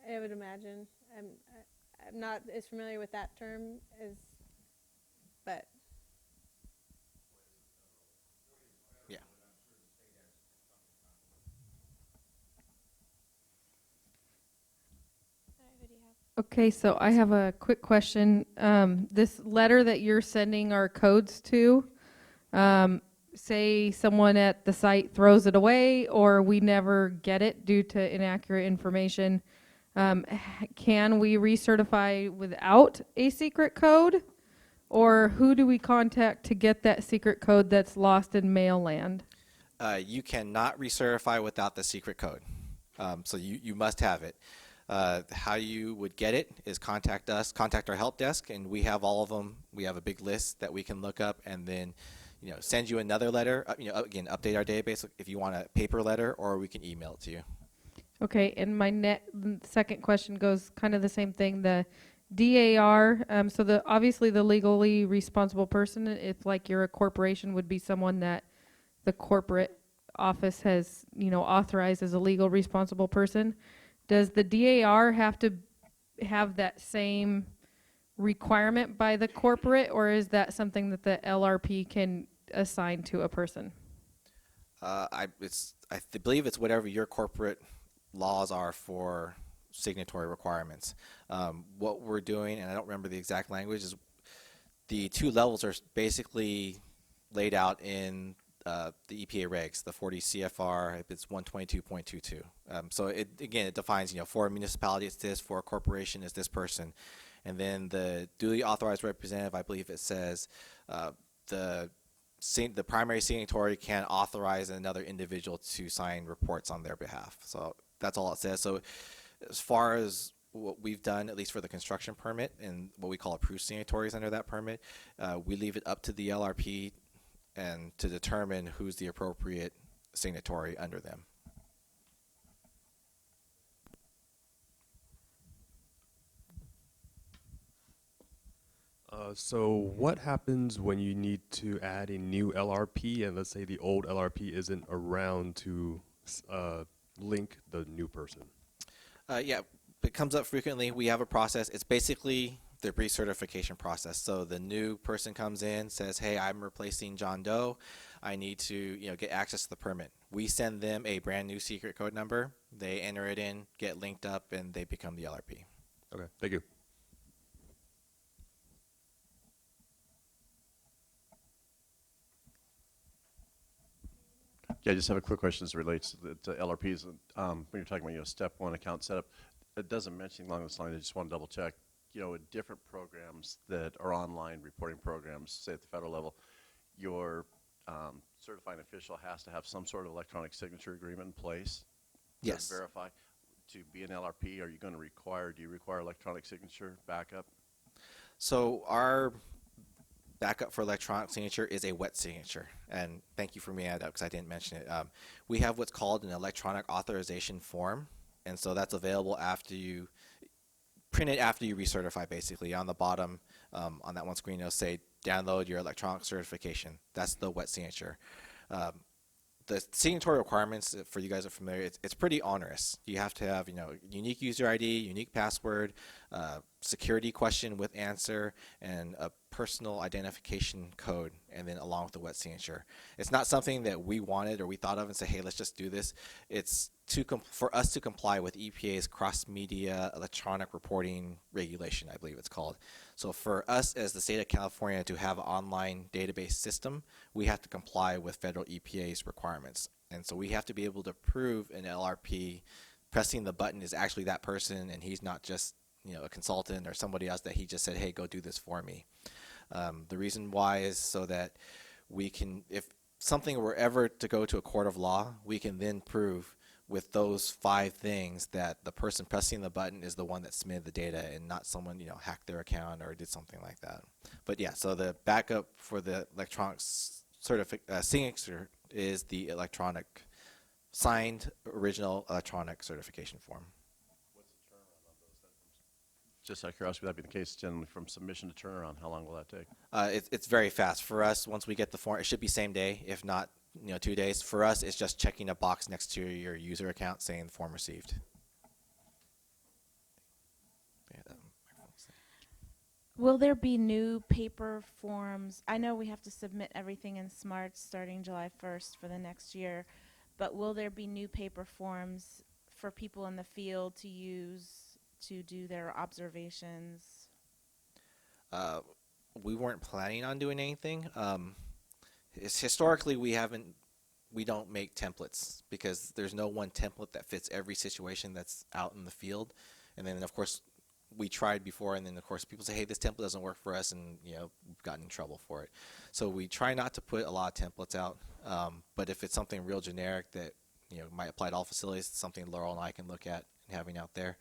S1: would imagine. I'm not as familiar with that term but.
S6: Yeah.
S4: Okay, so I have a quick question. This letter that you're sending our codes to, say someone at the site throws it away or we never get it due to inaccurate information, can we recertify without a secret code? Or who do we contact to get that secret code that's lost in mail land?
S6: You cannot recertify without the secret code. So you must have it. How you would get it is contact us, contact our help desk, and we have all of them. We have a big list that we can look up and then send you another letter, again, update our database if you want a paper letter, or we can email it to you.
S4: Okay, and my second question goes kind of the same thing. The DAR, so obviously the legally responsible person, if like you're a corporation, would be someone that the corporate office has, authorized as a legal responsible person. Does the DAR have to have that same requirement by the corporate, or is that something that the LRP can assign to a person?
S6: I believe it's whatever your corporate laws are for signatory requirements. What we're doing, and I don't remember the exact language, is the two levels are basically laid out in the EPA regs, the 40 CFR, it's 122.22. So it defines, for a municipality it's this, for a corporation it's this person. And then the duly authorized representative, I believe it says the primary signatory can authorize another individual to sign reports on their behalf. So that's all it says. So as far as what we've done, at least for the construction permit and what we call approved signatories under that permit, we leave it up to the LRP and to determine who's the appropriate signatory under them.
S13: So what happens when you need to add a new LRP and let's say the old LRP isn't around to link the new person?
S6: Yeah, it comes up frequently. We have a process. It's basically the recertification process. So the new person comes in, says, hey, I'm replacing John Doe. I need to get access to the permit. We send them a brand new secret code number. They enter it in, get linked up, and they become the LRP.
S13: Okay, thank you.
S14: Yeah, I just have a quick question as it relates to LRPs. When you're talking about step one account setup, it doesn't mention along this line. I just want to double check. In different programs that are online reporting programs, say at the federal level, your certifying official has to have some sort of electronic signature agreement in place.
S6: Yes.
S14: To verify. To be an LRP, do you require electronic signature backup?
S6: So our backup for electronic signature is a wet signature, and thank you for me adding that because I didn't mention it. We have what's called an electronic authorization form, and so that's available after you print it after you recertify. Basically, on the bottom on that one screen, it'll say download your electronic certification. That's the wet signature. The signatory requirements, for you guys are familiar, it's pretty onerous. You have to have unique user ID, unique password, security question with answer, and a personal identification code, and then along with the wet signature. It's not something that we wanted or we thought of and say, hey, let's just do this. It's for us to comply with EPA's cross-media electronic reporting regulation, I believe it's called. So for us as the state of California to have an online database system, we have to comply with federal EPA's requirements. And so we have to be able to prove an LRP pressing the button is actually that person and he's not just a consultant or somebody else that he just said, hey, go do this for me. The reason why is so that we can, if something were ever to go to a court of law, we can then prove with those 5 things that the person pressing the button is the one that submitted the data and not someone hacked their account or did something like that. But yeah, so the backup for the electronic signature is the electronic signed original electronic certification form.
S14: What's the turnaround on those? Just out of curiosity, would that be the case generally from submission to turnaround? How long will that take?
S6: It's very fast. For us, once we get the form, it should be same day, if not 2 days. For us, it's just checking a box next to your user account saying form received.
S15: Will there be new paper forms? I know we have to submit everything in SMART starting July 1st for the next year, but will there be new paper forms for people in the field to use to do their observations?
S6: We weren't planning on doing anything. historically we don't make templates because there's no one template that fits every situation that's out in the field. And then of course we tried before, and then of course people say, hey, this template doesn't work for us, and we've gotten in trouble for it. So we try not to put a lot of templates out, but if it's something real generic that might apply to all facilities, it's something Laurel and I can look at and having out there.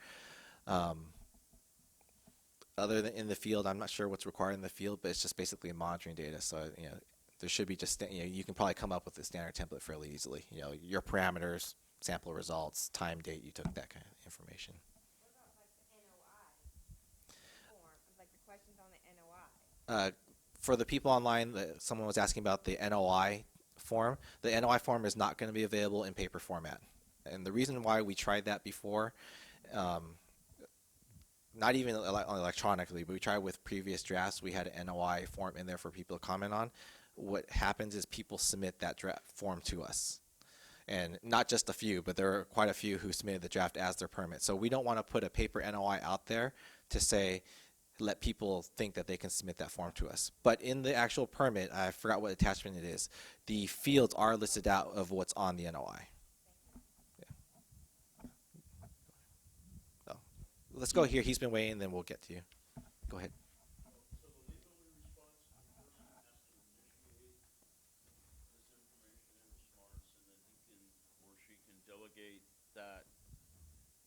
S6: Other than in the field, I'm not sure what's required in the field, but it's just basically monitoring data. So there should be just you can probably come up with a standard template fairly easily. Your parameters, sample results, time, date you took, that kind of information. For the people online, someone was asking about the NOI form. The NOI form is not going to be available in paper format. And the reason why we tried that before, not even electronically, but we tried with previous drafts, we had an NOI form in there for people to comment on. What happens is people submit that draft form to us. And not just a few, but there are quite a few who submitted the draft as their permit. So we don't want to put a paper NOI out there to say, let people think that they can submit that form to us. But in the actual permit, I forgot what attachment it is, the fields are listed out of what's on the NOI. Yeah. So, let's go here. He's been waiting, then we'll get to you. Go ahead.
S16: Delegate that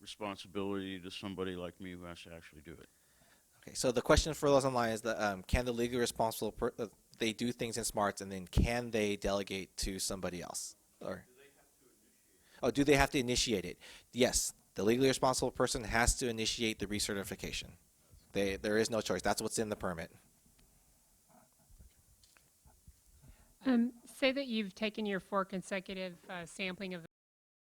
S16: responsibility to somebody like me who has to actually do it.
S6: Okay, so the question for those online is that can the legally responsible they do things in smarts, and then can they delegate to somebody else? Or do they have to initiate it? Yes, the legally responsible person has to initiate the recertification. There is no choice. That's what's in the permit.
S17: Say that you've taken your 4 consecutive sampling of